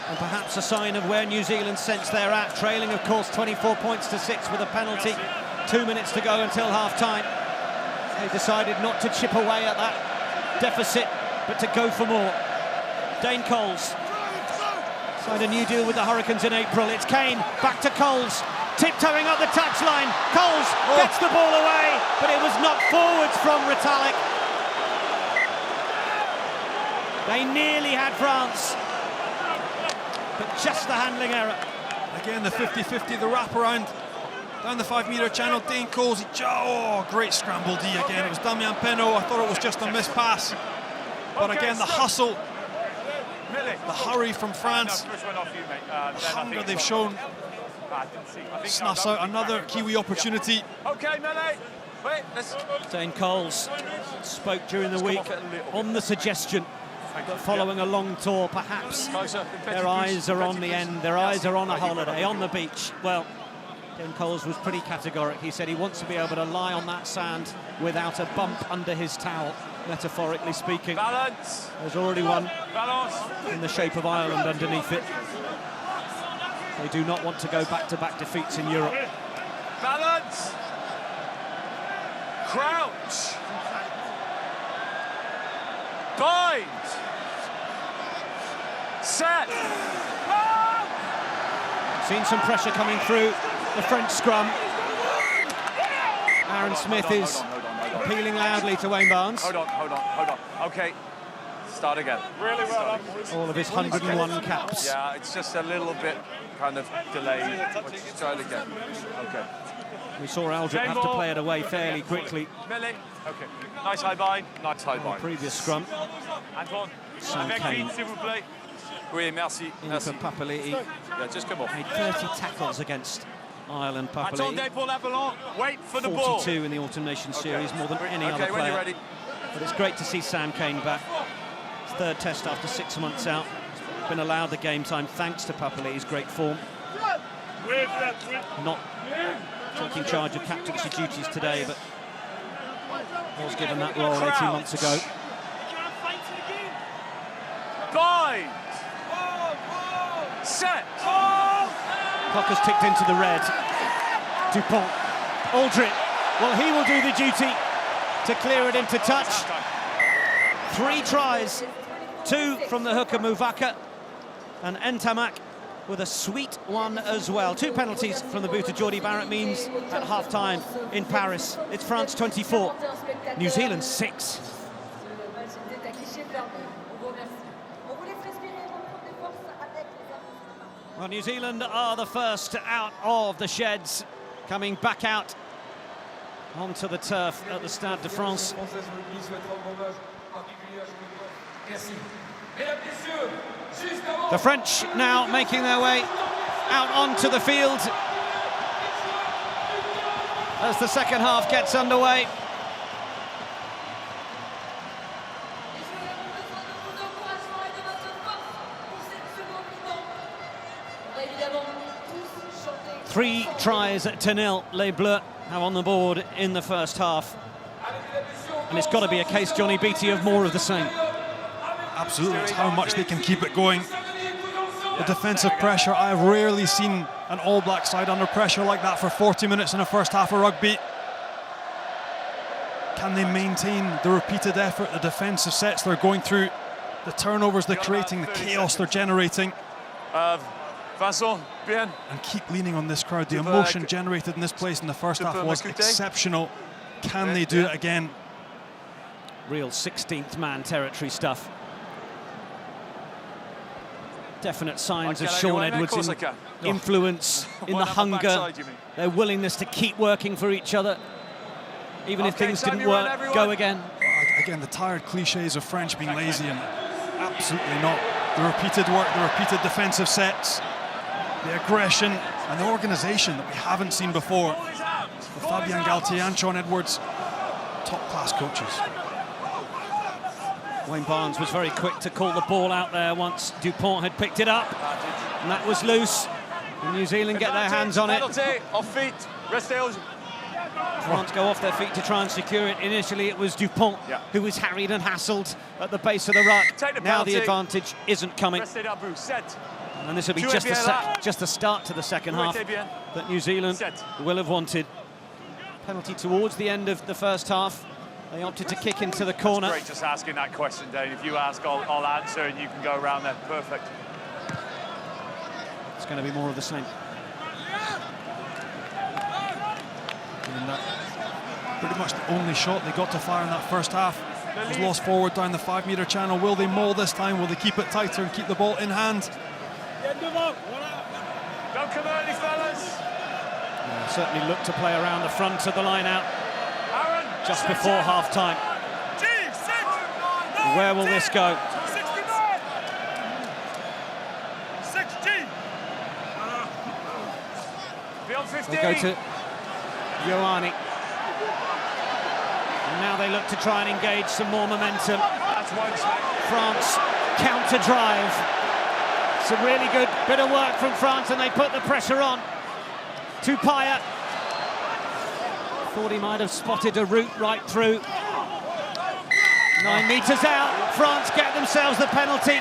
and perhaps a sign of where New Zealand sense they're at, trailing of course 24 points to 6 with a penalty. 2 minutes to go until half-time. They decided not to chip away at that deficit, but to go for more. Dane Coles signed a new deal with the Hurricanes in April. It's Kane, back to Coles, tiptoeing up the touchline. Coles gets the ball away, but it was knocked forwards from Retallick. They nearly had France, but just the handling error. Again, the 50-50, the wraparound down the 5-metre channel. Dane Coles, great scramble D again. It was Damian Penaud. I thought it was just a missed pass, but again the hustle, the hurry from France, the hunger they've shown snuffs out another Kiwi opportunity. Okay, Mele. Wait, Dane Coles spoke during the week on the suggestion that following a long tour, perhaps their eyes are on the end, their eyes are on a holiday, on the beach. Well, Dane Coles was pretty categoric. He said he wants to be able to lie on that sand without a bump under his towel, metaphorically speaking. Balance. There's already one Balance. in the shape of Ireland underneath it. They do not want to go back-to-back defeats in Europe. Balance. Crouch. Bind. Set. Seen some pressure coming through the French scrum. Aaron Smith is appealing loudly to Wayne Barnes. Hold on. Okay, start again. Really well. All of his 101 caps. Yeah, it's just a little bit kind of delayed. Let's try it again. Okay. We saw Aldrich have to play it away fairly quickly. Millie. Okay. Nice high bind. Nice high bind. Previous scrum. Antoine. Sam Kane. S'il vous plaît. Oui, merci. In for Papali'i. Yeah, just come on. Made 30 tackles against Ireland. Papali'i. Attendez pour la ballon. Wait for the ball. 42 in the Autumn Nations Series, more than any other Okay, when you're player. ready. But it's great to see Sam Kane back. His third test after 6 months out. He's been allowed the game time thanks to Papali'i's great form. Not taking charge of captaincy duties today, but was given that role 18 months ago. Bind. Set. Clock has ticked into the red. Dupont. Aldrich. Well, he will do the duty to clear it into touch. 3 tries. 2 from the hooker Mo'unga, and Ntamak with a sweet one as well. 2 penalties from the boot of Jordie Barrett means at half-time in Paris, it's France 24, New Zealand 6. Well, New Zealand are the first out of the sheds, coming back out onto the turf at the Stade de France. The French now making their way out onto the field as the second half gets underway. Three tries to nil, Les Bleus have on the board in the first half. And it's got to be a case, Johnny Beattie, of more of the same. Absolutely, it's how much they can keep it going. The defensive pressure, I've rarely seen an All Black side under pressure like that for 40 minutes in the first half of rugby. Can they maintain the repeated effort, the defensive sets they're going through, the turnovers they're creating, the chaos they're generating? Vincent, bien. And keep leaning on this crowd. The emotion generated in this place in the first half was exceptional. Can they do it again? Real 16th man territory stuff. Definite signs of Shaun Edwards' influence in the hunger, their willingness to keep working for each other. Even if things didn't work, go again. Again, the tired cliches of French being lazy, and absolutely not. The repeated work, the repeated defensive sets, the aggression and the organisation that we haven't seen before. With Fabien Galthié and Shaun Edwards, top-class coaches. Wayne Barnes was very quick to call the ball out there once Dupont had picked it up, and that was loose. And New Zealand get their hands on it. Off feet, France go off their feet to try and secure it. Initially it was Dupont who was harried and hassled at the base of the ruck. Now the advantage isn't coming. And this will be just the start to the second half that New Zealand will have wanted. Penalty towards the end of the first half. They opted to kick into the corner. Great just asking that question, Dane. If you ask, I'll answer, and you can go around there. Perfect. It's going to be more of the same. And that pretty much the only shot they got to fire in that first half was lost forward down the 5-metre channel. Will they maul this time? Will they keep it tighter and keep the ball in hand? Don't come early, fellas. Yeah, certainly look to play around the front of the line out just before half-time. Where will this go? They'll go to Ioane. And now they look to try and engage some more momentum. France counter-drive. Some really good bit of work from France, and they put the pressure on. Tupaia. Thought he might have spotted a route right through. 9 metres out. France get themselves the penalty.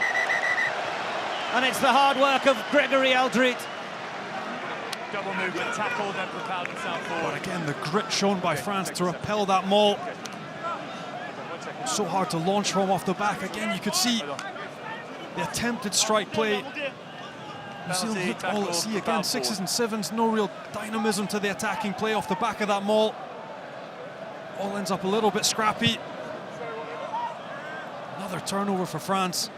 And it's the hard work of Gregory Alldritt. Double movement, tackled and propelled himself forward. But again, the grit shown by France to repel that maul. So hard to launch from off the back. Again, you could see the attempted strike play. New Zealand looked all at sea again. 6s and 7s, no real dynamism to the attacking play off the back of that maul. All ends up a little bit scrappy. Another turnover for France.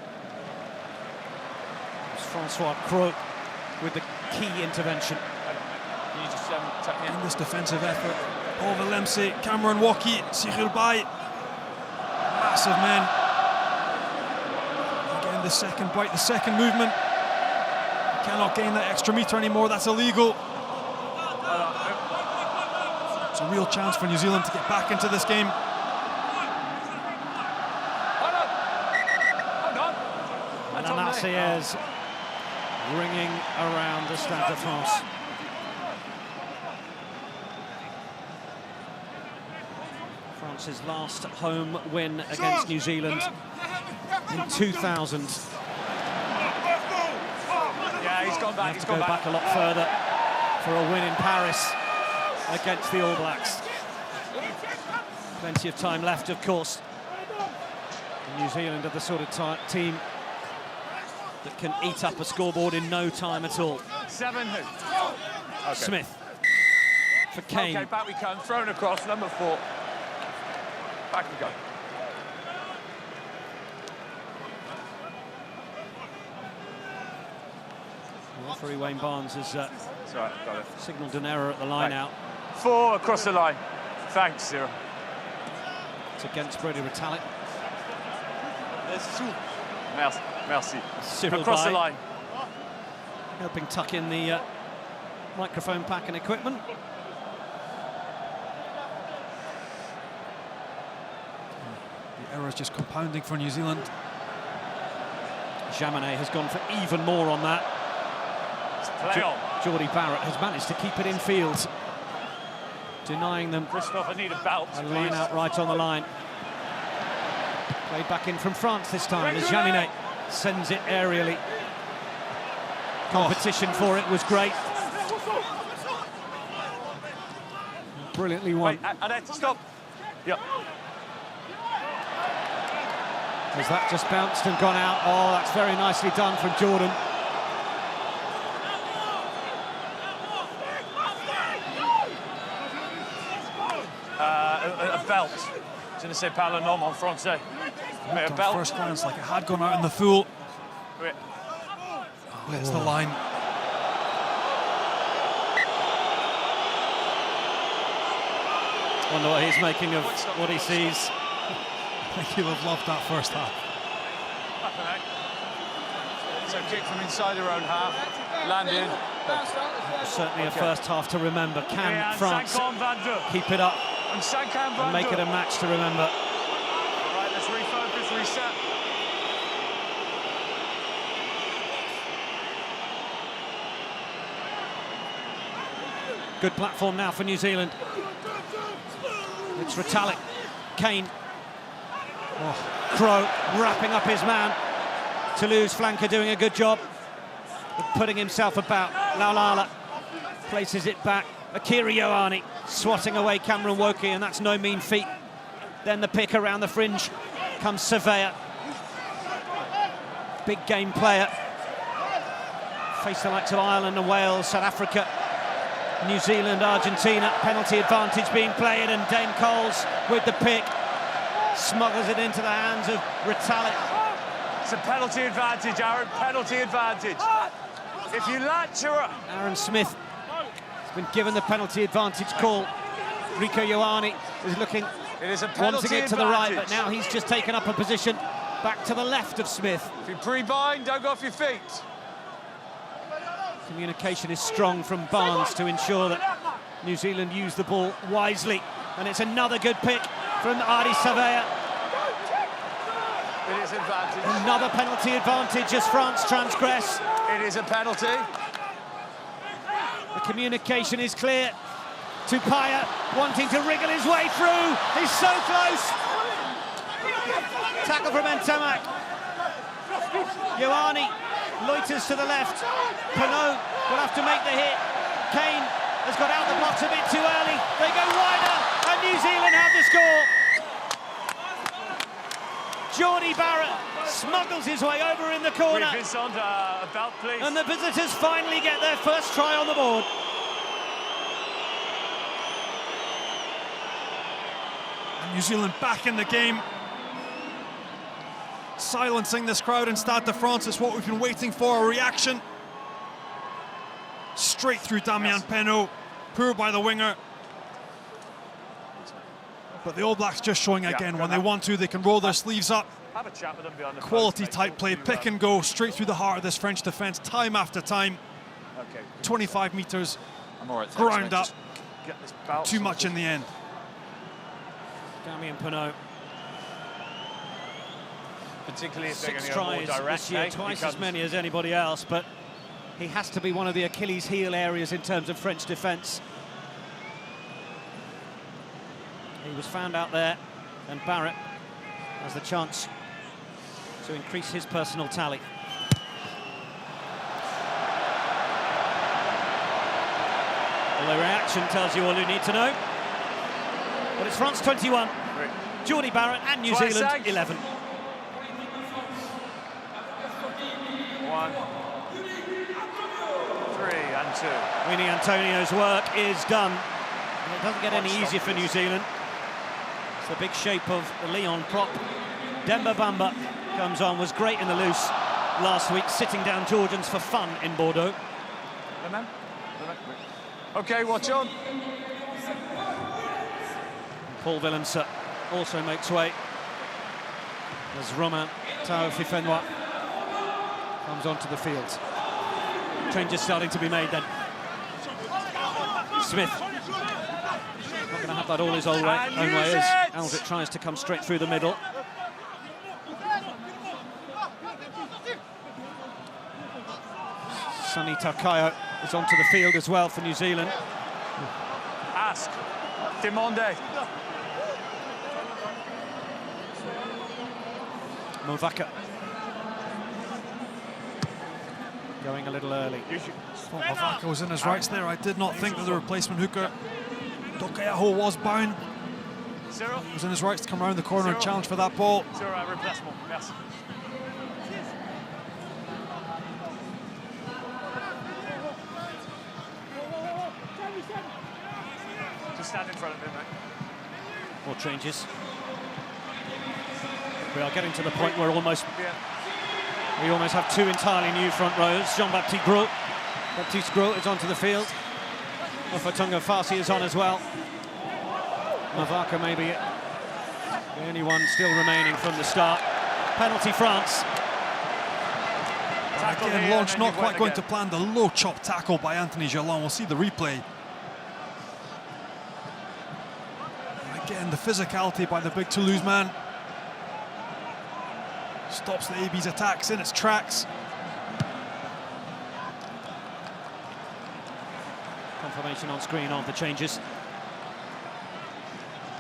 It's Francois Cros with the key intervention. In this defensive effort, Paul Willemse, Cameron Woki, Cyril Baille. Massive men. Again, the second bite, the second movement. Cannot gain that extra metre anymore, that's illegal. It's a real chance for New Zealand to get back into this game. And La Marseillaise ringing around the Stade de France. France's last home win against New Zealand in 2000. Yeah, he's gone back. He's gone back a lot further for a win in Paris against the All Blacks. Plenty of time left, of course. And New Zealand are the sort of team that can eat up a scoreboard in no time at all. 7 who? Okay. Smith for Kane. Okay, back we come. Thrown across, number 4. Back we go. Referee Wayne Barnes has got it. signalled an error at the line out. 4 across the line. Thanks, Cyril. It's against Brodie Retallick. Merci. Cyril Across Baille. the line. helping tuck in the microphone pack and equipment. The errors just compounding for New Zealand. Jaminet has gone for even more on that. Jordie Barrett has managed to keep it in field, denying them Christophe, I need a belt, a line out right on the line. Played back in from France this time as Jaminet sends it aerially. Competition for it was great. Brilliantly won. Wait, Annette, stop. Yep. Has that just bounced and gone out? Oh, that's very nicely done from Jordan. A belt. Je ne sais pas le nom en français. Mais a belt. First glance, like it had gone out in the full. Oui. Oh, it's the line. Wonder what he's making of what he sees. I think he'll have loved that first half. So kick from inside their own half, landed. Certainly a first half to remember. Can France keep it up and make it a match to remember? Right, let's refocus, reset. Good platform now for New Zealand. It's Retallick, Kane. Crowe wrapping up his man. Toulouse flanker doing a good job of putting himself about. Laulala places it back. Akira Ioane swatting away Cameron Woki, and that's no mean feat. Then the pick around the fringe comes Surveyor. Big game player. Face the likes of Ireland and Wales, South Africa, New Zealand, Argentina. Penalty advantage being played, and Dane Coles with the pick smuggles it into the hands of Retallick. It's a penalty advantage, Aaron, penalty advantage. If you latch her... Aaron Smith has been given the penalty advantage call. Rieko Ioane is looking, wanting it to the right, but now he's just taken up a position back to the left of Smith. If you pre-bind, don't go off your feet. Communication is strong from Barnes to ensure that New Zealand use the ball wisely. And it's another good pick from Ardie Savea. It is advantage. Another penalty advantage as France transgress. It is a penalty. The communication is clear. Tupaia wanting to wriggle his way through. He's so close. Tackle from Ntamak. Ioane loiters to the left. Penaud will have to make the hit. Kane has got out the blocks a bit too early. They go wider, and New Zealand have the score. Jordie Barrett smuggles his way over in the corner. And the visitors finally get their first try on the board. And New Zealand back in the game. Silencing this crowd in Stade de France is what we've been waiting for, a reaction. Straight through Damien Penaud, poor by the winger. But the All Blacks just showing again, when they want to, they can roll their sleeves up. Have a chat with them behind the Quality type play, pick and go, straight through the heart of this French defence, time after time. Okay. 25 metres, I'm all right, ground up, get this belt too much in the end. Damien Penaud. Particularly if they're going 6 to go more tries direct, this year, twice as many as anybody else, but he has to be one of the Achilles heel areas in terms of French defence. He was found out there, and Barrett has the chance to increase his personal tally. Well, the reaction tells you all you need to know. But it's France 21, Jordie Barrett and New Zealand 11. 1, 3 and 2. Winnie Antonio's work is done. And it doesn't get any easier for New Zealand. It's the big shape of the Lyon prop. Demba Bamba comes on, was great in the loose last week, sitting down Georgians for fun in Bordeaux. Okay, watch on. Paul Willemse also makes way as Romain Tao Fifenois comes onto the field. Changes starting to be made then. Smith. Not going to have that all his own way as Aldrit tries to come straight through the middle. Sonny Takayo is onto the field as well for New Zealand. Ask. Demande. Movaka. Going a little early. Well, Movaka was in his rights there. I did not think that the replacement hooker, Tokayaho, was bound. He was in his rights to come around the corner and challenge for that ball. Yes. Just stand in front of him, mate. More changes. We are getting to the point where we almost have two entirely new front rows. Jean-Baptiste Gros. Baptiste Gros is onto the field. Mofatunga Fassi is on as well. Movaka maybe the only one still remaining from the start. Penalty France. Again, launch not quite going to plan. The low chop tackle by Anthony Jalon. We'll see the replay. Again, the physicality by the big Toulouse man. Stops the AB's attacks in its tracks. Confirmation on screen of the changes.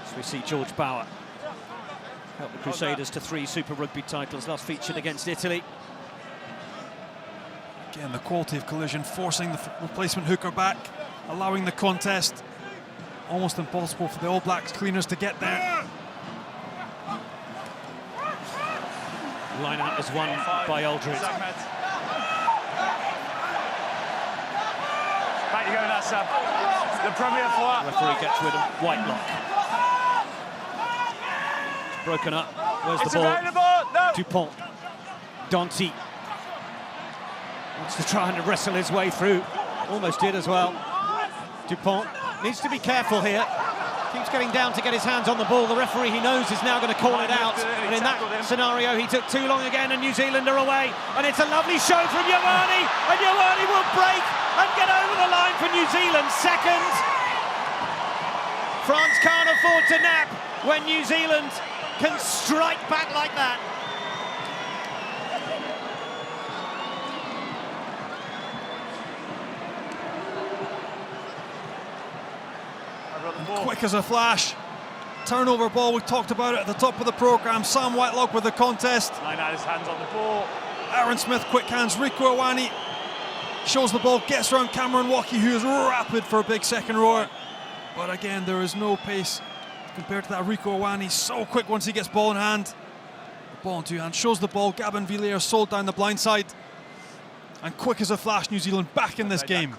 So we see George Bauer help the Crusaders to 3 Super Rugby titles, last featured against Italy. Again, the quality of collision, forcing the replacement hooker back, allowing the contest. Almost impossible for the All Blacks cleaners to get there. Line out is won by Aldrit. Back you go now, Sam. The premiere for The referee gets rid of Whitelock. It's broken up. Where's the ball? No. Dupont. Danty. Wants to try and wrestle his way through. Almost did as well. Dupont needs to be careful here. Keeps getting down to get his hands on the ball. The referee, he knows, is now going to call it out. And in that scenario, he took too long again, and New Zealand are away. And it's a lovely show from Ioane. And Ioane will break and get over the line for New Zealand. Second. France can't afford to nap when New Zealand can strike back like that. Quick as a flash. Turnover ball, we talked about it at the top of the programme. Sam Whitelock with the contest. Line out his hands on the ball. Aaron Smith, quick hands. Rieko Ioane shows the ball, gets around Cameron Woki, who is rapid for a big second rower. But again, there is no pace compared to that. Rieko Ioane, so quick once he gets ball in hand. The ball in 2 hands, shows the ball. Gabin Villiers sold down the blind side. And quick as a flash, New Zealand back in this game.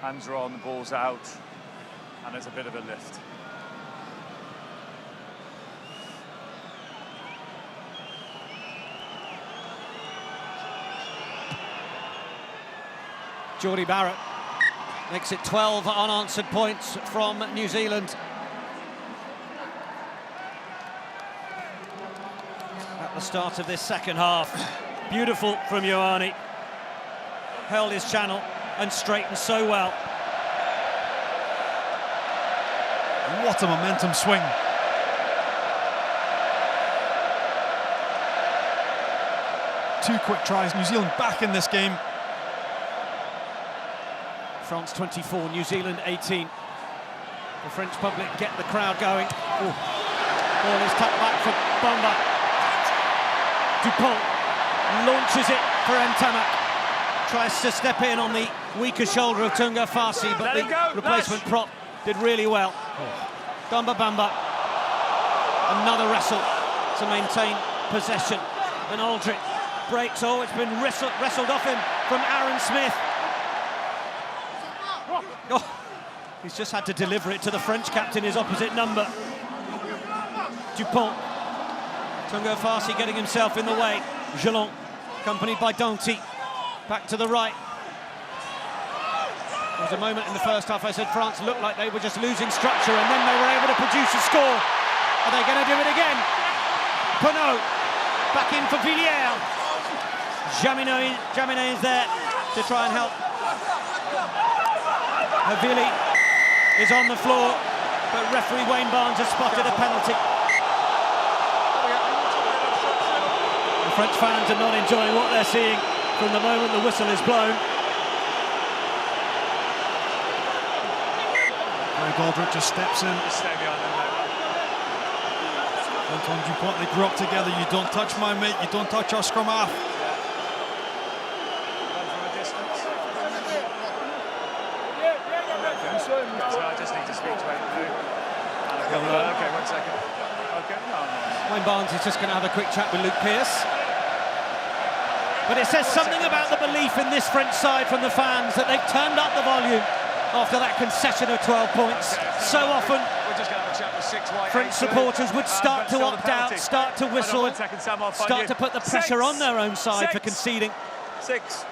Hands are on, the ball's out. And there's a bit of a lift. Jordie Barrett makes it 12 unanswered points from New Zealand. At the start of this second half. Beautiful from Ioane. Held his channel and straightened so well. What a momentum swing. Two quick tries, New Zealand back in this game. France 24, New Zealand 18. The French public get the crowd going. Ooh. Ball is tucked back for Bamba. Dupont launches it for Ntamak. Tries to step in on the weaker shoulder of Tunga Fassi, but the replacement prop did really well. Dumba Bamba. Another wrestle to maintain possession. And Aldrit breaks. Oh, it's been wrestled off him from Aaron Smith. Oh, he's just had to deliver it to the French captain, his opposite number. Dupont. Tunga Fassi getting himself in the way. Jalon, accompanied by Danty. Back to the right. There was a moment in the first half I said France looked like they were just losing structure, and then they were able to produce a score. Are they going to do it again? Penaud back in for Villiers. Jaminet is there. to try and help. Havili is on the floor, but referee Wayne Barnes has spotted a penalty. The French fans are not enjoying what they're seeing from the moment the whistle is blown. Goldrick just steps in. Just stay behind them, mate. Antoine Dupont, they grew up together. You don't touch my mate, you don't touch our scrum half. Run from a distance. So I just need to speak to him. Okay, 1 second. Okay, no. Wayne Barnes is just going to have a quick chat with Luke Pearce. But it says something about the belief in this French side from the fans that they've turned up the volume after that concession of 12 points. So often, We're just going to have a chat with 6 white. French supporters would start to opt out, start to whistle, start to put the pressure on their own side for conceding. 6.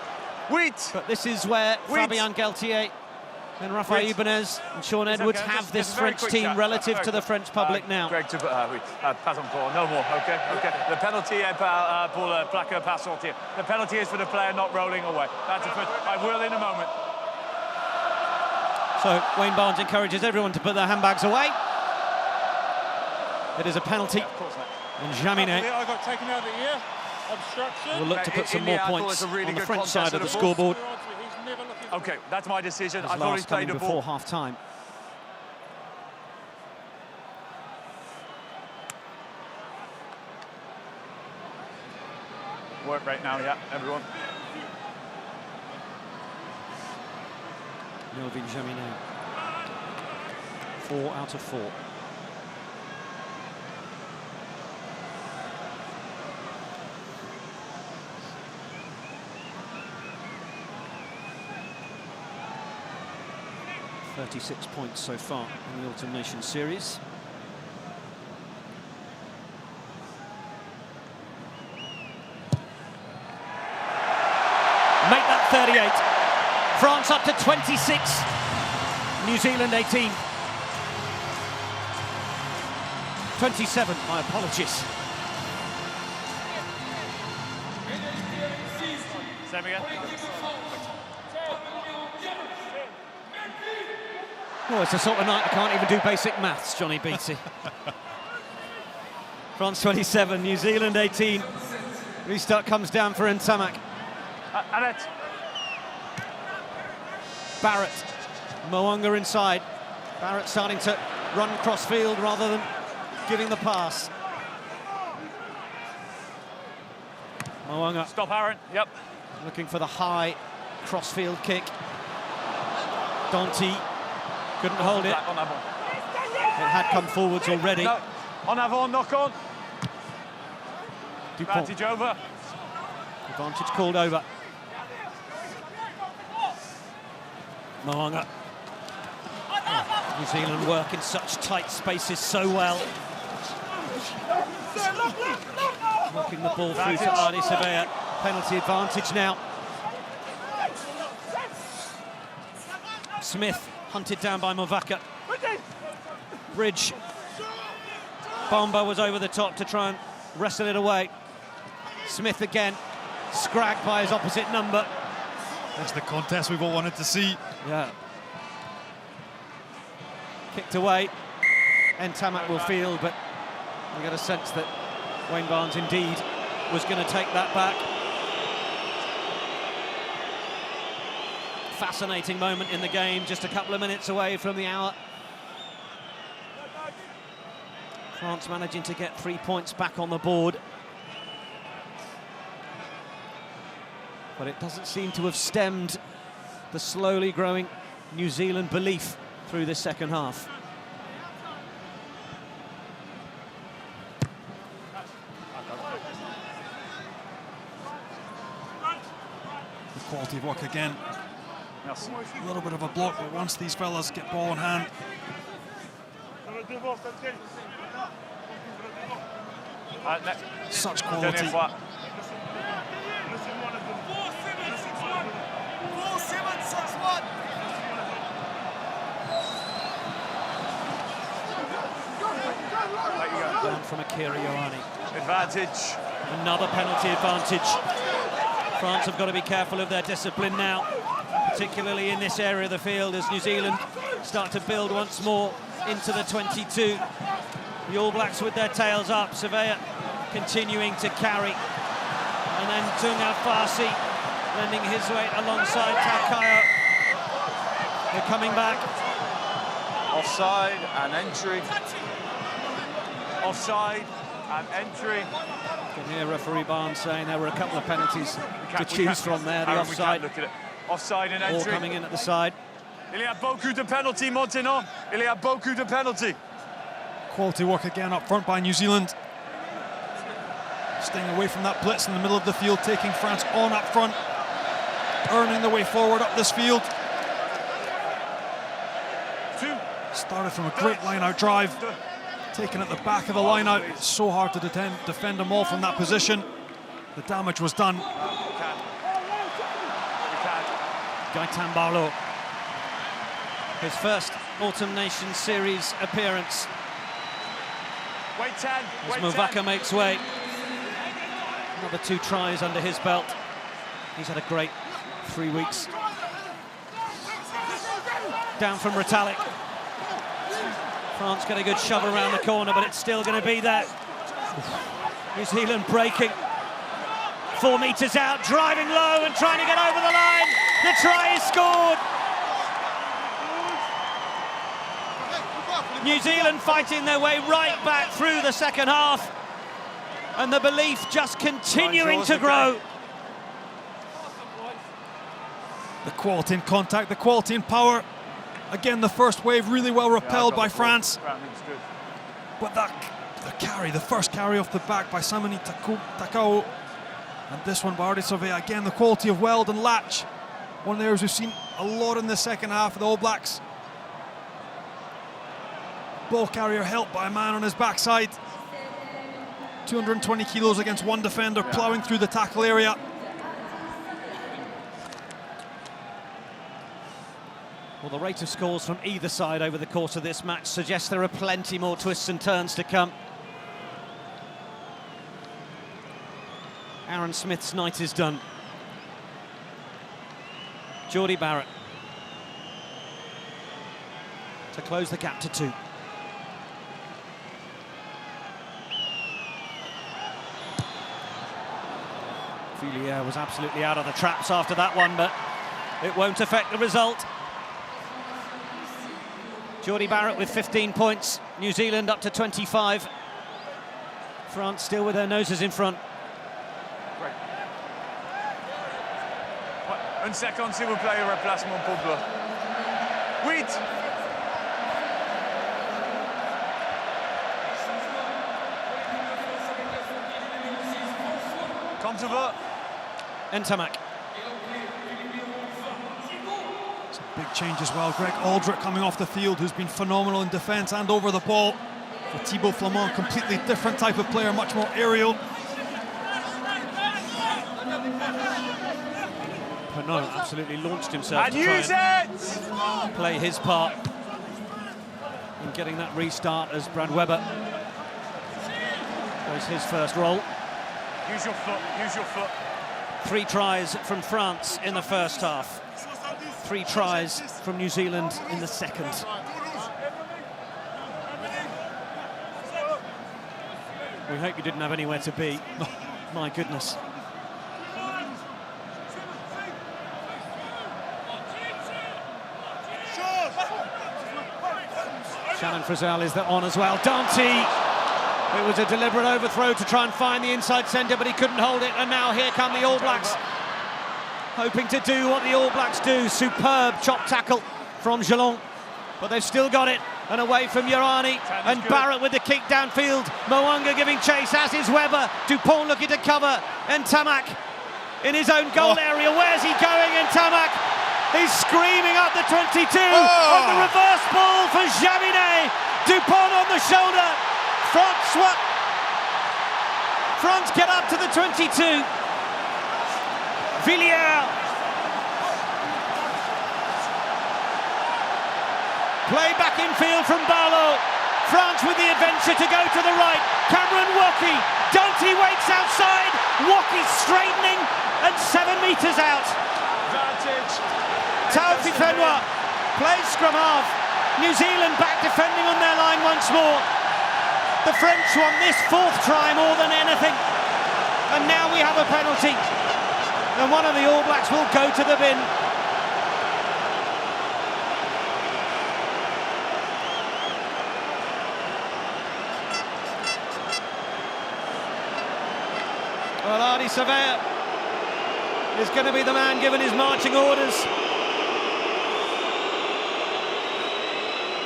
Wheat. But this is where Fabien Galthié and Rafael Ibanez and Sean Edwards have this French team relative to the French public now. Greg, pas encore, no more, okay? The penalty est pour le plaqueur pas sortir. The penalty is for the player not rolling away. That's a first. I will in a moment. So Wayne Barnes encourages everyone to put their handbags away. It is a penalty. And Jaminet I got taken out of the ear. Obstruction. will look to put some more points on the French side of the scoreboard. Okay, that's my decision. I His thought he last played coming the ball. before half-time. Work right now, yeah, everyone. Melvin Jaminet. 4 out of 4. .36 points so far in the Autumn Nations series. Make that 38. France up to 26. New Zealand 18. 27, my apologies. Same again. Oh, it's the sort of night I can't even do basic maths, Johnny Beattie. France 27, New Zealand 18. Restart comes down for Ntamak. Annette. Barrett, Mo'unga inside. Barrett starting to run cross-field rather than giving the pass. Mo'unga. Stop Aaron, yep. Looking for the high cross-field kick. Danty couldn't hold it. On avant. It had come forwards already. No. On avant, knock on. Dupont. Advantage over. Advantage called over. Mo'unga. New Zealand work in such tight spaces so well. Knocking the ball through to Ardie Savea. Penalty advantage now. Smith hunted down by Movaka. Bridge. Bomba was over the top to try and wrestle it away. Smith again, scragged by his opposite number. That's the contest we've all wanted to see. Yeah. Kicked away. Ntamak will field, but we got a sense that Wayne Barnes indeed was going to take that back. Fascinating moment in the game, just a couple of minutes away from the hour. France managing to get 3 points back on the board. But it doesn't seem to have stemmed the slowly growing New Zealand belief through this second half. The quality of work again. A little bit of a block, but once these fellas get ball in hand. Such quality. Down from Akira Ioane. Advantage. Another penalty advantage France have got to be careful of their discipline now, particularly in this area of the field as New Zealand start to build once more into the 22. The All Blacks with their tails up, Savea continuing to carry, and then Tunga Farsi lending his weight alongside Takayo. They're coming back. Offside and entry. Offside and entry. You can hear referee Barnes saying there were a couple of penalties to choose from there. The offside. Look at it. Offside and All entry. coming in at the side. Il y a beaucoup de penalty, maintenant. Il y a beaucoup de penalty. Quality work again up front by New Zealand. Staying away from that blitz in the middle of the field, taking France on up front, earning the way forward up this field. Started from a great line-out drive, taken at the back of the line-out. It's so hard to defend them all from that position. The damage was done. Gaëtan Barlow, his first Autumn Nations Series appearance. Wait 10. As Movaka makes way. Another 2 tries under his belt. He's had a great 3 weeks. Down from Retallick. France get a good shove around the corner, but it's still going to be there. New Zealand breaking. 4 metres out, driving low and trying to get over the line. The try is scored. New Zealand fighting their way right back through the second half. And the belief just continuing to grow. The quality in contact, the quality in power. Again, the first wave really well repelled by France. But the carry, the first carry off the back by Samani Takao. And this one by Ardie Savea. Again, the quality of weld and latch. One of the areas we've seen a lot in the second half of the All Blacks. Ball carrier helped by a man on his backside. 220 kilos against one defender, ploughing through the tackle area. Well, the rate of scores from either side over the course of this match suggests there are plenty more twists and turns to come. Aaron Smith's night is done. Jordie Barrett to close the gap to 2. Villiers was absolutely out of the traps after that one, but it won't affect the result. Jordie Barrett with 15 points, New Zealand up to 25. France still with their noses in front. Great. Un second, s'il vous plaît, replacement pour bleu. 8. Come to vote. It's Ntamak. a big change as well. Greg Aldrit coming off the field, who's been phenomenal in defence and over the ball. For Thibaut Flament, completely different type of player, much more aerial. Penaud absolutely launched himself And to try use and it! play his part in getting that restart as Brad Weber plays his first role. Use your foot, use your foot. 3 tries from France in the first half. 3 tries from New Zealand in the second. We hope you didn't have anywhere to be. My goodness. Shannon Frizzell is on as well. Dante. It was a deliberate overthrow to try and find the inside centre, but he couldn't hold it. And now here come the All Blacks, hoping to do what the All Blacks do. Superb chop tackle from Geelong, but they've still got it. And away from Ioane, and Barrett with the kick downfield. Mo'unga giving chase, as is Weber. Dupont looking to cover. Ntamak in his own goal area. Where's he going? Ntamak, he's screaming up the 22. On the reverse ball for Jaminet. Dupont on the shoulder. France get up to the 22. Villiers. Play back in field from Barlow. France with the adventure to go to the right. Cameron Woki. Dante waits outside. Woki straightening. and 7 metres out. Advantage. Taofi Fenwa plays scrum half. New Zealand back defending on their line once more. The French won this 4th try more than anything. And now we have a penalty. And one of the All Blacks will go to the bin. Well, Ardie Savea is going to be the man given his marching orders.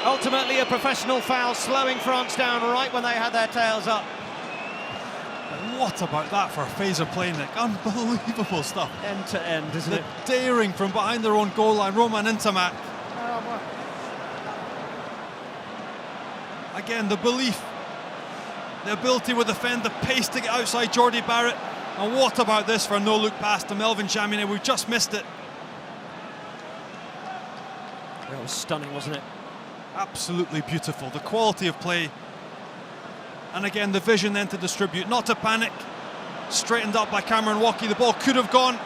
Ultimately a professional foul, slowing France down right when they had their tails up. What about that for a phaser play, Nick? Unbelievable stuff. End to end, isn't it? Daring from behind their own goal line, Romain Ntamack. Again, the belief, the ability with the fend, the pace to get outside Jordy Barrett. And what about this for a no-look pass to Melvin Jaminet? We've just missed it. That was stunning, wasn't it? Absolutely beautiful. The quality of play. And again, the vision then to distribute, not to panic. Straightened up by Cameron Woki. The ball could have gone.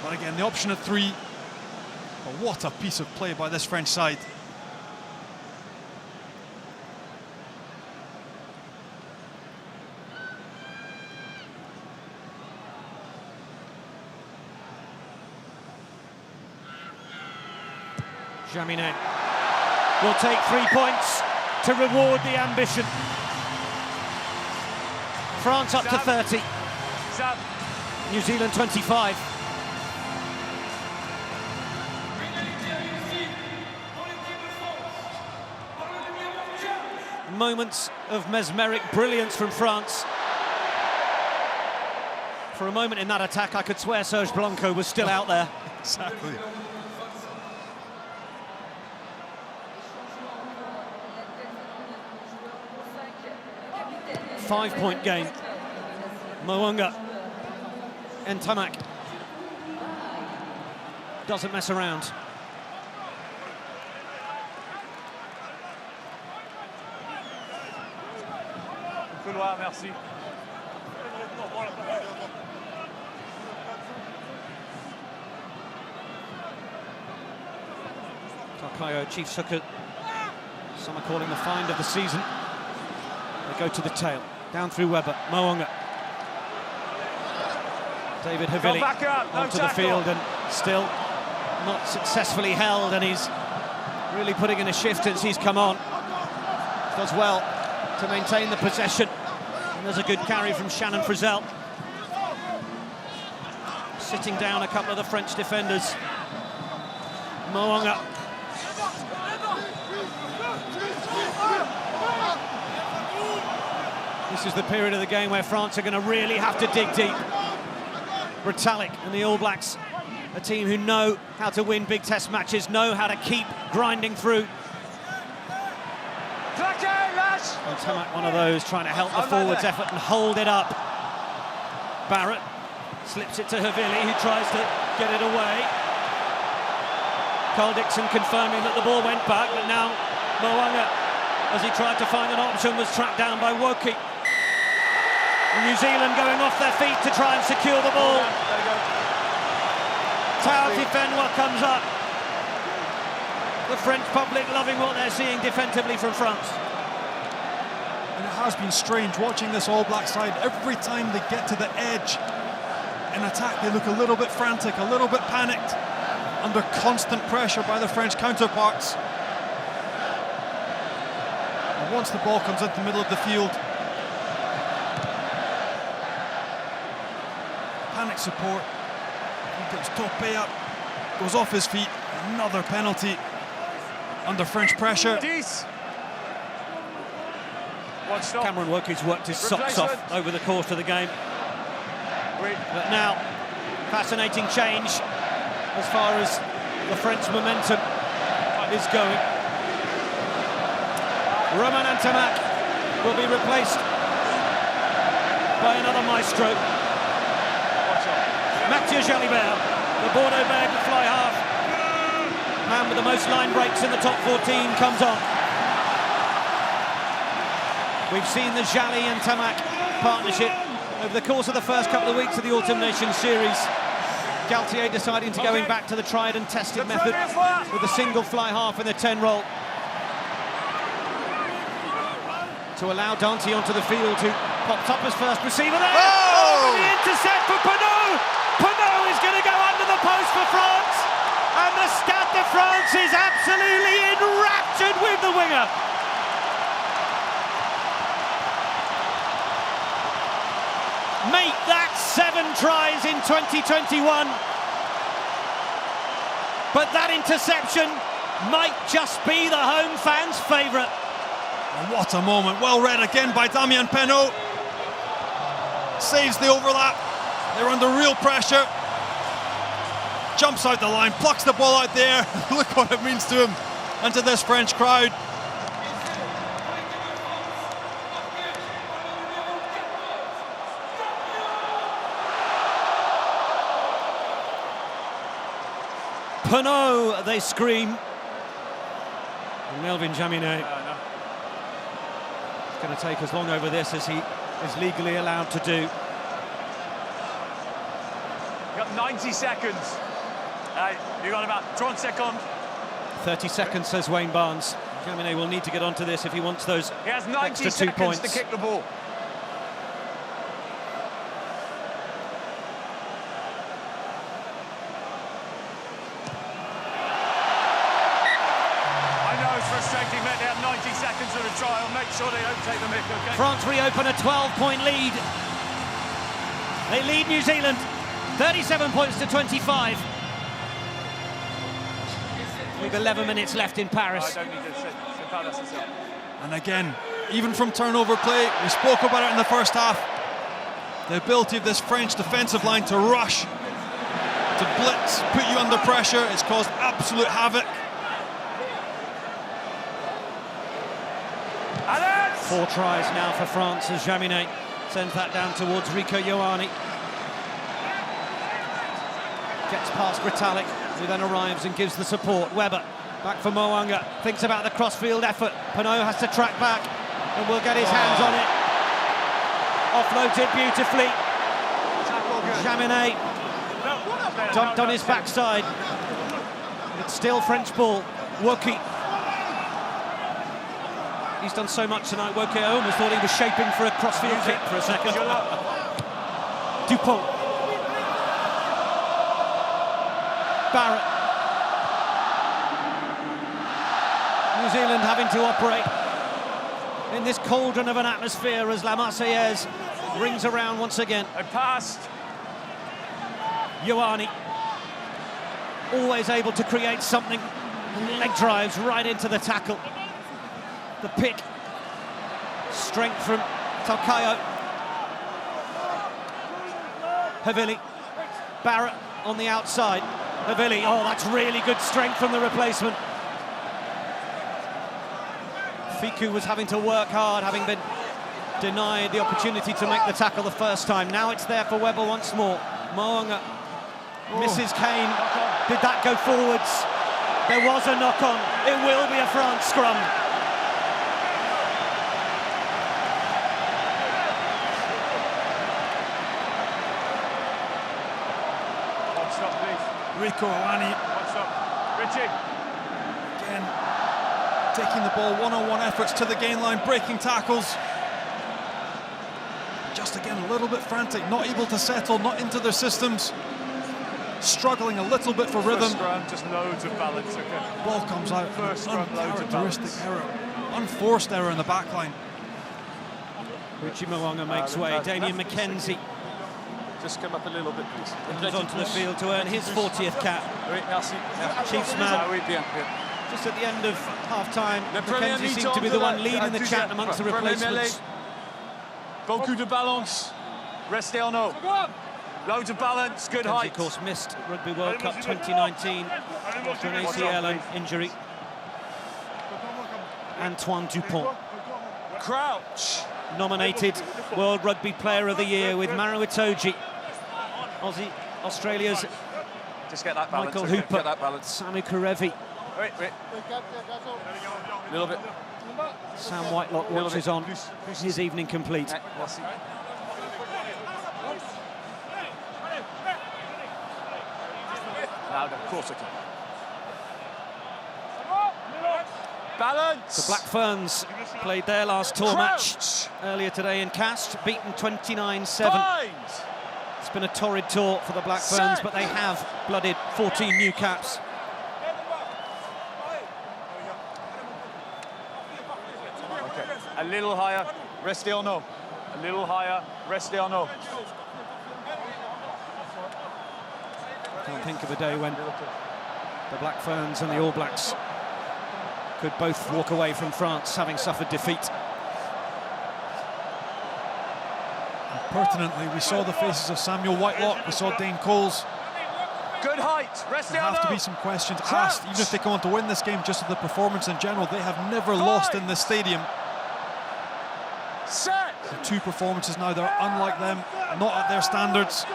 But again, the option at 3. But what a piece of play by this French side. Jaminet will take 3 points to reward the ambition. France up to 30. New Zealand 25. Moments of mesmeric brilliance from France. For a moment in that attack, I could swear Serge Blanco was still out there. Exactly. Five-point game. Mo'unga. Ntamack doesn't mess around. Couloir, merci. Takayo Chiefsuka, some are calling the find of the season. They go to the tail, down through Webber, Mo'unga. David Havili onto the field and still not successfully held, and he's really putting in a shift since he's come on. Does well to maintain the possession. And there's a good carry from Shannon Frizzell. Sitting down a couple of the French defenders. Mo'unga. This is the period of the game where France are going to really have to dig deep. Retallick and the All Blacks, a team who know how to win big test matches, know how to keep grinding through. Ntamack, one of those, trying to help the forwards effort and hold it up. Barrett slips it to Havili, who tries to get it away. Carl Dixon confirming that the ball went back, but now Mo'unga, as he tried to find an option, was tracked down by Woki. New Zealand going off their feet to try and secure the ball. Taofi Fenwa comes up. The French public loving what they're seeing defensively from France. And it has been strange watching this All Black side. Every time they get to the edge in attack, they look a little bit frantic, a little bit panicked, under constant pressure by the French counterparts. And once the ball comes into the middle of the field, panic support. He gets Topé up, goes off his feet. Another penalty under French pressure. Cameron Woki's worked his socks off over the course of the game. But now, fascinating change as far as the French momentum is going. Romain Ntamack will be replaced by another maestro. Mathieu Jalibert, the Bordeaux bag to fly half. Man with the most line breaks in the top 14 comes on. We've seen the Jali and Ntamack partnership Over the course of the first couple of weeks of the Autumn Nations Series, Galtier deciding to going back to the tried and tested method with a single fly half in the 10 roll to allow Danty onto the field, who popped up as first receiver there. Oh! The intercept for Penaud! Penaud is going to go under the post for France, and the Stade de France is absolutely enraptured with the winger. Make that 7 tries in 2021. But that interception might just be the home fans' favourite. And what a moment, well read again by Damien Penaud. Saves the overlap, they're under real pressure. Jumps out the line, plucks the ball out there. Look what it means to him and to this French crowd. Penaud, they scream. And Melvin Jaminet is going to take as long over this as he is legally allowed to do. You got 90 seconds. You got about 30 seconds. 30 seconds, says Wayne Barnes. Jaminet will need to get onto this if he wants those He has 90 extra 2 seconds points. to kick the ball. Frustrating, mate. They have 90 seconds of a trial. Make sure they don't take the mick, okay? France reopen a 12-point lead. They lead New Zealand 37 points to 25. We've 11 minutes left in Paris. I don't need to sit Paris itself. And again, even from turnover play, we spoke about it in the first half. The ability of this French defensive line to rush, to blitz, put you under pressure, it's caused absolute havoc. 4 tries now for France as Jaminet sends that down towards Rico Ioane. Gets past Retallick, who then arrives and gives the support. Webber, back for Mo'unga, thinks about the cross-field effort. Penaud has to track back and will get his hands on it. Offloads it beautifully. Jaminet dumped on his backside. It's still French ball. Woki. He's done so much tonight, Woki. I almost thought he was shaping for a crossfield kick for a second. Dupont. Barrett. New Zealand having to operate in this cauldron of an atmosphere as La Marseillaise rings around once again. They passed. Ioane, always able to create something. Leg drives right into the tackle. The pick, strength from Talcaio. Havili, Barrett on the outside. Havili, oh, that's really good strength from the replacement. Fickou was having to work hard, having been denied the opportunity to make the tackle the first time. Now it's there for Webber once more. Mo'unga misses Kane. Did that go forwards? There was a knock-on. It will be a France scrum. Rico Ioane. What's up? Richie. Again, taking the ball, one-on-one efforts to the gain line, breaking tackles. Just again, a little bit frantic, not able to settle, not into their systems. Struggling a little bit for rhythm. First scrum, just loads of balance, okay. Ball comes out, First scrum, loads of balance. error, unforced error in the back line. Richie Mo'unga makes way. Damien McKenzie Just come up a little bit, please. comes onto the field to earn his 40th cap. Oui, merci. Chiefs Ah man. oui, bien, bien. Just at the end of half-time, Le premier McKenzie seemed mi-temps to be de the la- one leading the chat amongst the Premier replacements. Bon coup de balance. Restez en haut. Loads of balance, good McKenzie, height. of course, missed Rugby World Cup 2019 after an ACL injury. Antoine Dupont, Crouch. nominated World Rugby Player of the Year with Maro Itoje. Australia's Just get that balance. Michael okay, Hooper, Get that balance. Samu Karevi, Wait. Little bit. Sam Whitelock watches on his evening complete. Merci. Louder, of course I can. Balance! The Black Ferns played their last tour match earlier today in Castres, beaten 29-7. Bind! It's been a torrid tour for the Black Ferns, but they have blooded 14 new caps. Okay. A little higher, restez en haut. A little higher, restez en haut. Can't think of a day when the Black Ferns and the All Blacks could both walk away from France having suffered defeat. And pertinently, we saw the faces of Samuel Whitelock, we saw Dane Coles. Good height, restez There en have to be haut. some questions asked, even if they come on to win this game, just of the performance in general. They have never lost in this stadium. Set! The two performances now, they're unlike them, not at their standards.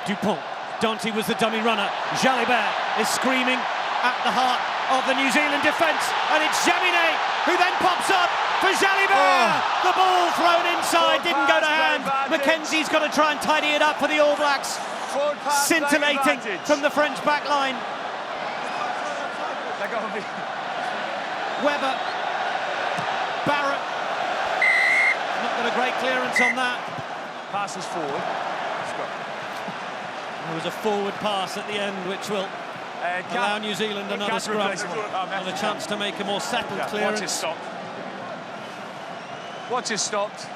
Dupont, Dante was the dummy runner. Jalibert is screaming at the heart of the New Zealand defence, and it's Jaminet who then pops up for Jalibert. The ball thrown inside, didn't go to hand. Mackenzie's got to try and tidy it up for the All Blacks. Forward pass, Scintillating advantage. from the French back line. They're going to be... Webber, Barrett. Not got a great clearance on that. Passes forward. Let's go. There was a forward pass at the end, which will allow New Zealand another scrum and a chance to make a more settled Watch it clearance. stop. Watch it stopped.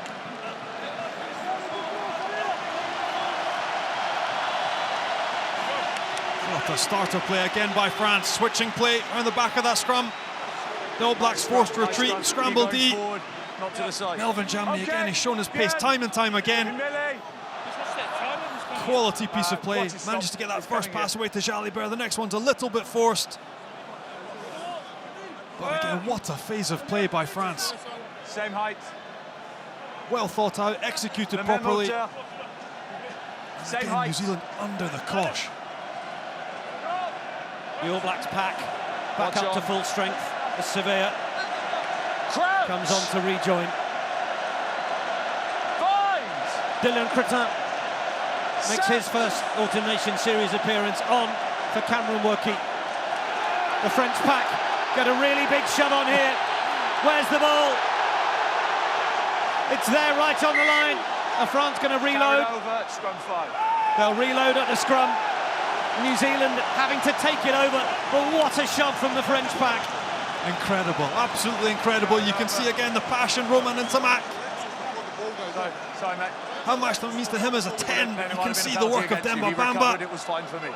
What a starter play again by France, switching play around the back of that scrum. The All Blacks forced to retreat, scramble D. Forward, not to the side. Melvin Jaminet again, he's shown his pace time and time again. Melee. Quality piece of play, Watch it stop. manages to get that It's first coming pass in. away to Jalibert. The next one's a little bit forced. But again, what a phase of play by France. Same height. Well thought out, executed Le même properly. hauteur. Same Again, height. New Zealand under the cosh. The All Blacks pack back Watch up to on. full strength as Sevilla Crouch. comes on to rejoin. Bind. Dylan Cretin makes his first Autumn Nation Series appearance on for Cameron Workey. The French pack get a really big shove on here. Where's the ball? It's there right on the line. Are France going to reload? Carried over, scrum 5. They'll reload at the scrum. New Zealand having to take it over, but what a shove from the French pack. Incredible, absolutely incredible. You can see again the passion, Romain Ntamack. Sorry, mate. How much that means to him as a 10. You It might can have been see a the penalty work of against you. Demba We recovered, Bamba. It was fine for me.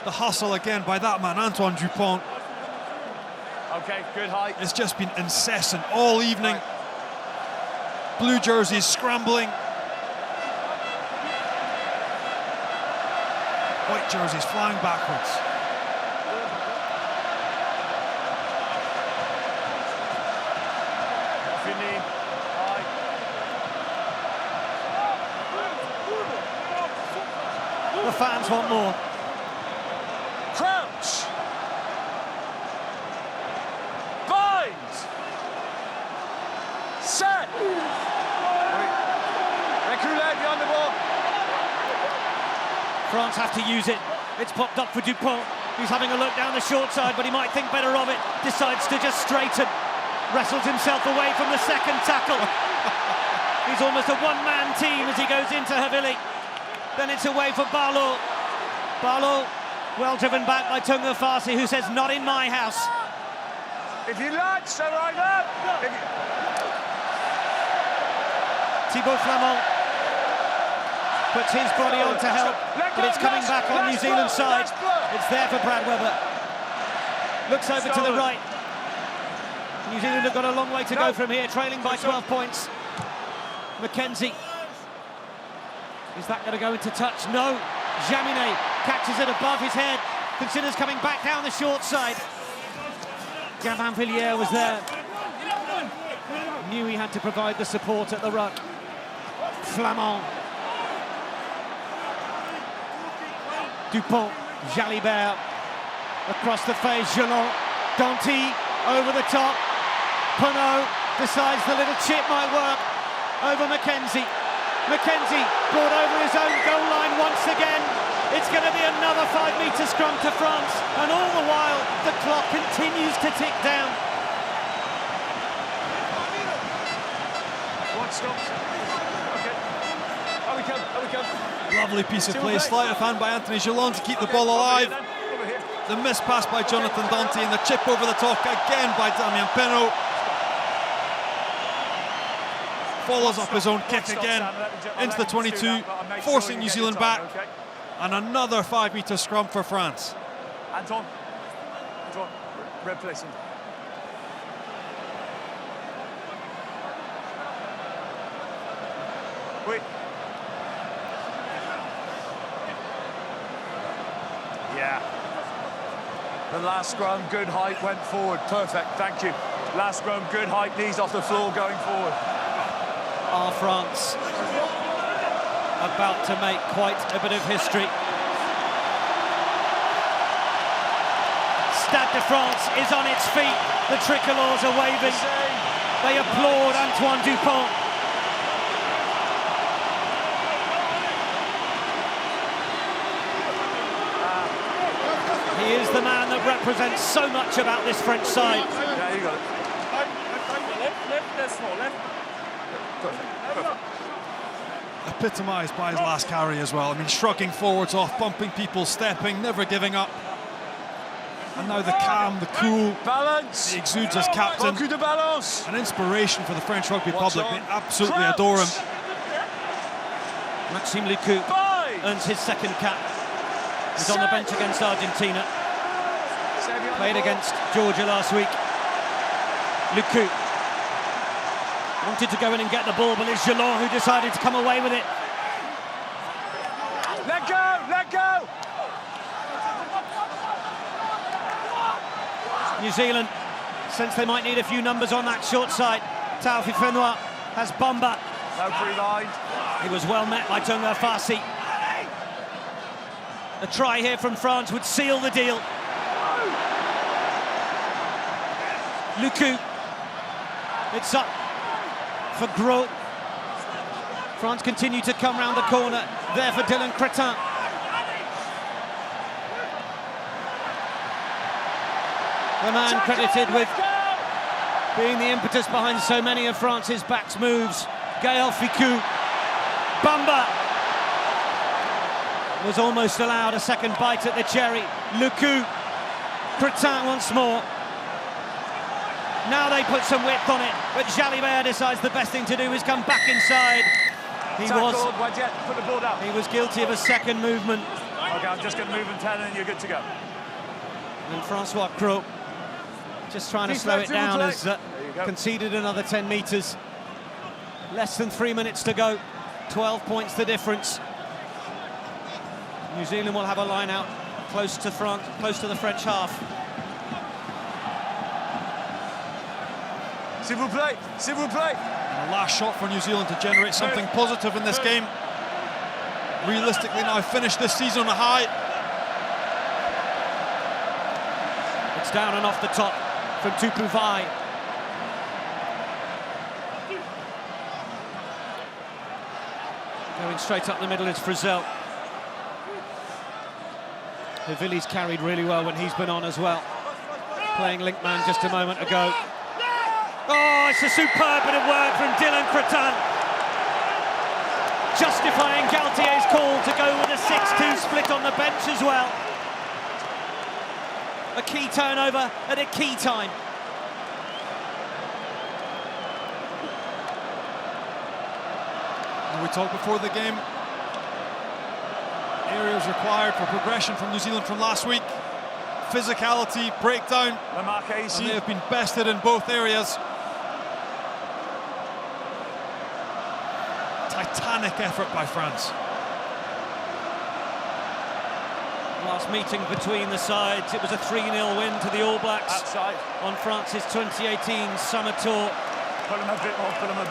The hustle again by that man, Antoine Dupont. Okay, good height. It's just been incessant all evening. Blue jerseys scrambling. White jerseys flying backwards. Off your knee. High. The fans want more. Crouch. Bind. Set. Reculez behind the ball. France have to use it. It's popped up for Dupont. He's having a look down the short side, but he might think better of it. Decides to just straighten. Wrestles himself away from the second tackle. He's almost a one-man team as he goes into Havili. Then it's away for Barlow. Barlow, well driven back by Tunga Farsi, who says, not in my house. If you like, so right up. Thibaut Flamand puts his body on to help, but it's coming back on New Zealand's side. It's there for Brad Webber. Looks over to the right. New Zealand have got a long way to go from here, trailing by 12 points. Mackenzie. Is that going to go into touch? No. Jaminet catches it above his head, considers coming back down the short side. Gavin Villiers was there. Knew he had to provide the support at the ruck. Flamand. Dupont, Jalibert, across the face, Jelon, Danty, over the top, Penaud decides the little chip might work, over Mackenzie. Mackenzie brought over his own goal line once again, It's going to be another 5-metre scrum to France, and all the while the clock continues to tick down. One stop. Okay. How we come. Lovely piece of play, sleight of hand by Anthony Gillon to keep the ball alive. Over here. The miss pass by Jonathan Danty and the chip over the top again by Damien Penaud. Follows up his own kick again into the 22, forcing New Zealand back. And another 5-metre scrum for France. Anton, red placing. Wait. Yeah. The last scrum, good height, went forward. Perfect, thank you. Last scrum, good height, knees off the floor, going forward. Are France about to make quite a bit of history? Stade de France is on its feet. The tricolours are waving. They applaud Antoine Dupont. He is the man that represents so much about this French side. Yeah, you got it. Left, left. Perfect. Epitomised by his last carry as well. I mean, shrugging forwards off, bumping people, stepping, never giving up. And now the calm, the cool, balance. he exudes as captain. Beaucoup de balance. An inspiration for the French rugby public. They absolutely adore him. Maxime Lucu earns his second cap. He's on the bench against Argentina. Played against Georgia last week. Lucu wanted to go in and get the ball, but it's Gillon who decided to come away with it. Let go! New Zealand sense they might need a few numbers on that short side. Taofi Fenua has Bamba. No pre-line. He was well met by Tonga Farsi. A try here from France would seal the deal. Lucu. It's up for Gros. France continue to come round the corner. There for Dylan Cretin. The man credited with being the impetus behind so many of France's backs moves. Gaël Fickou. Bamba was almost allowed a second bite at the cherry. Lucu. Cretin once more. Now they put some width on it, but Jalibert decides the best thing to do is come back inside. He was guilty of a second movement. Okay, I'm just going to move and 10 and you're good to go. And Francois Cros just trying to slow it down as conceded another 10 metres. Less than 3 minutes to go. 12 points the difference. New Zealand will have a line out close to France, close to the French half. S'il vous plaît. And a last shot for New Zealand to generate something positive in this game. Realistically now finish this season on a high. It's down and off the top from Tupu Vai. Going straight up the middle is Frizzell. Havili's carried really well when he's been on as well. Playing link man just a moment ago. Oh, it's a superb bit of work from Dylan Cretin. Justifying Galtier's call to go with a 6-2 split on the bench as well. A key turnover at a key time. And we talked before the game. Areas required for progression from New Zealand from last week. Physicality, breakdown, and they have been bested in both areas. Titanic effort by France. Last meeting between the sides, it was a 3-0 win to the All Blacks Outside. on France's 2018 summer tour. Pull them a bit more. Bring them a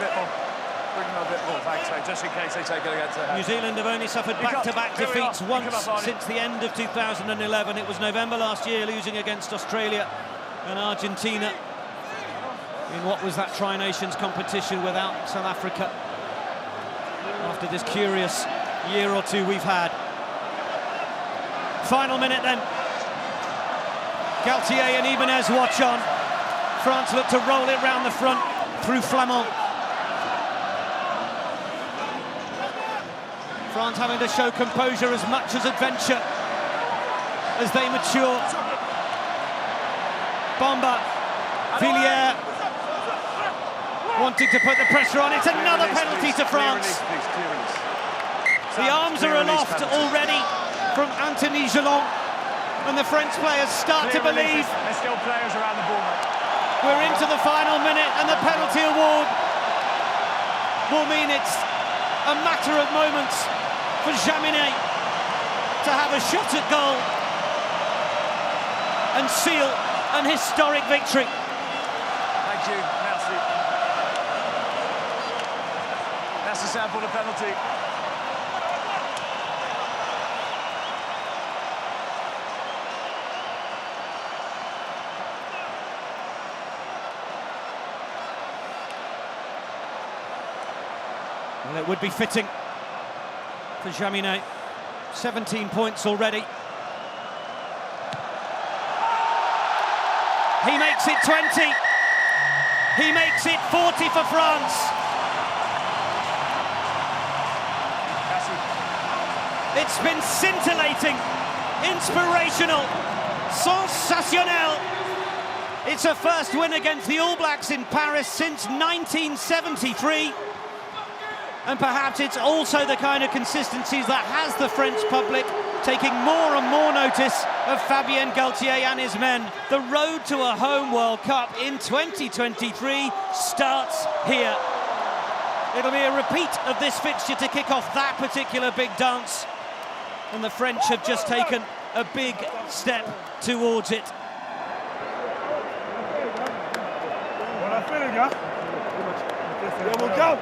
bit more, thanks, mate, just in case they take it against their head. New Zealand have only suffered back-to-back defeats once since the end of 2011. It was November last year, losing against Australia and Argentina in what was that Tri-Nations competition without South Africa. After this curious year or two we've had. Final minute then. Galtier and Ibanez watch on. France look to roll it round the front through Flamand. France having to show composure as much as adventure as they mature. Bamba, Villiers wanting to put the pressure on. It's another penalty to France. The arms are aloft already from Anthony Gelon, and the French players start to believe. There's still players around the ball, mate. We're into the final minute, and the penalty award will mean it's a matter of moments for Jaminet to have a shot at goal and seal an historic victory. Thank you, merci. That's the sample of penalty. Well, it would be fitting for Jaminet. 17 points already. He makes it 20. He makes it 40 for France. It's been scintillating, inspirational, sensationnel. It's a first win against the All Blacks in Paris since 1973. And perhaps it's also the kind of consistencies that has the French public taking more and more notice of Fabien Galtier and his men. The road to a home World Cup in 2023 starts here. It'll be a repeat of this fixture to kick off that particular big dance. And the French have just taken a big step towards it. On a fait, les gars. We'll go.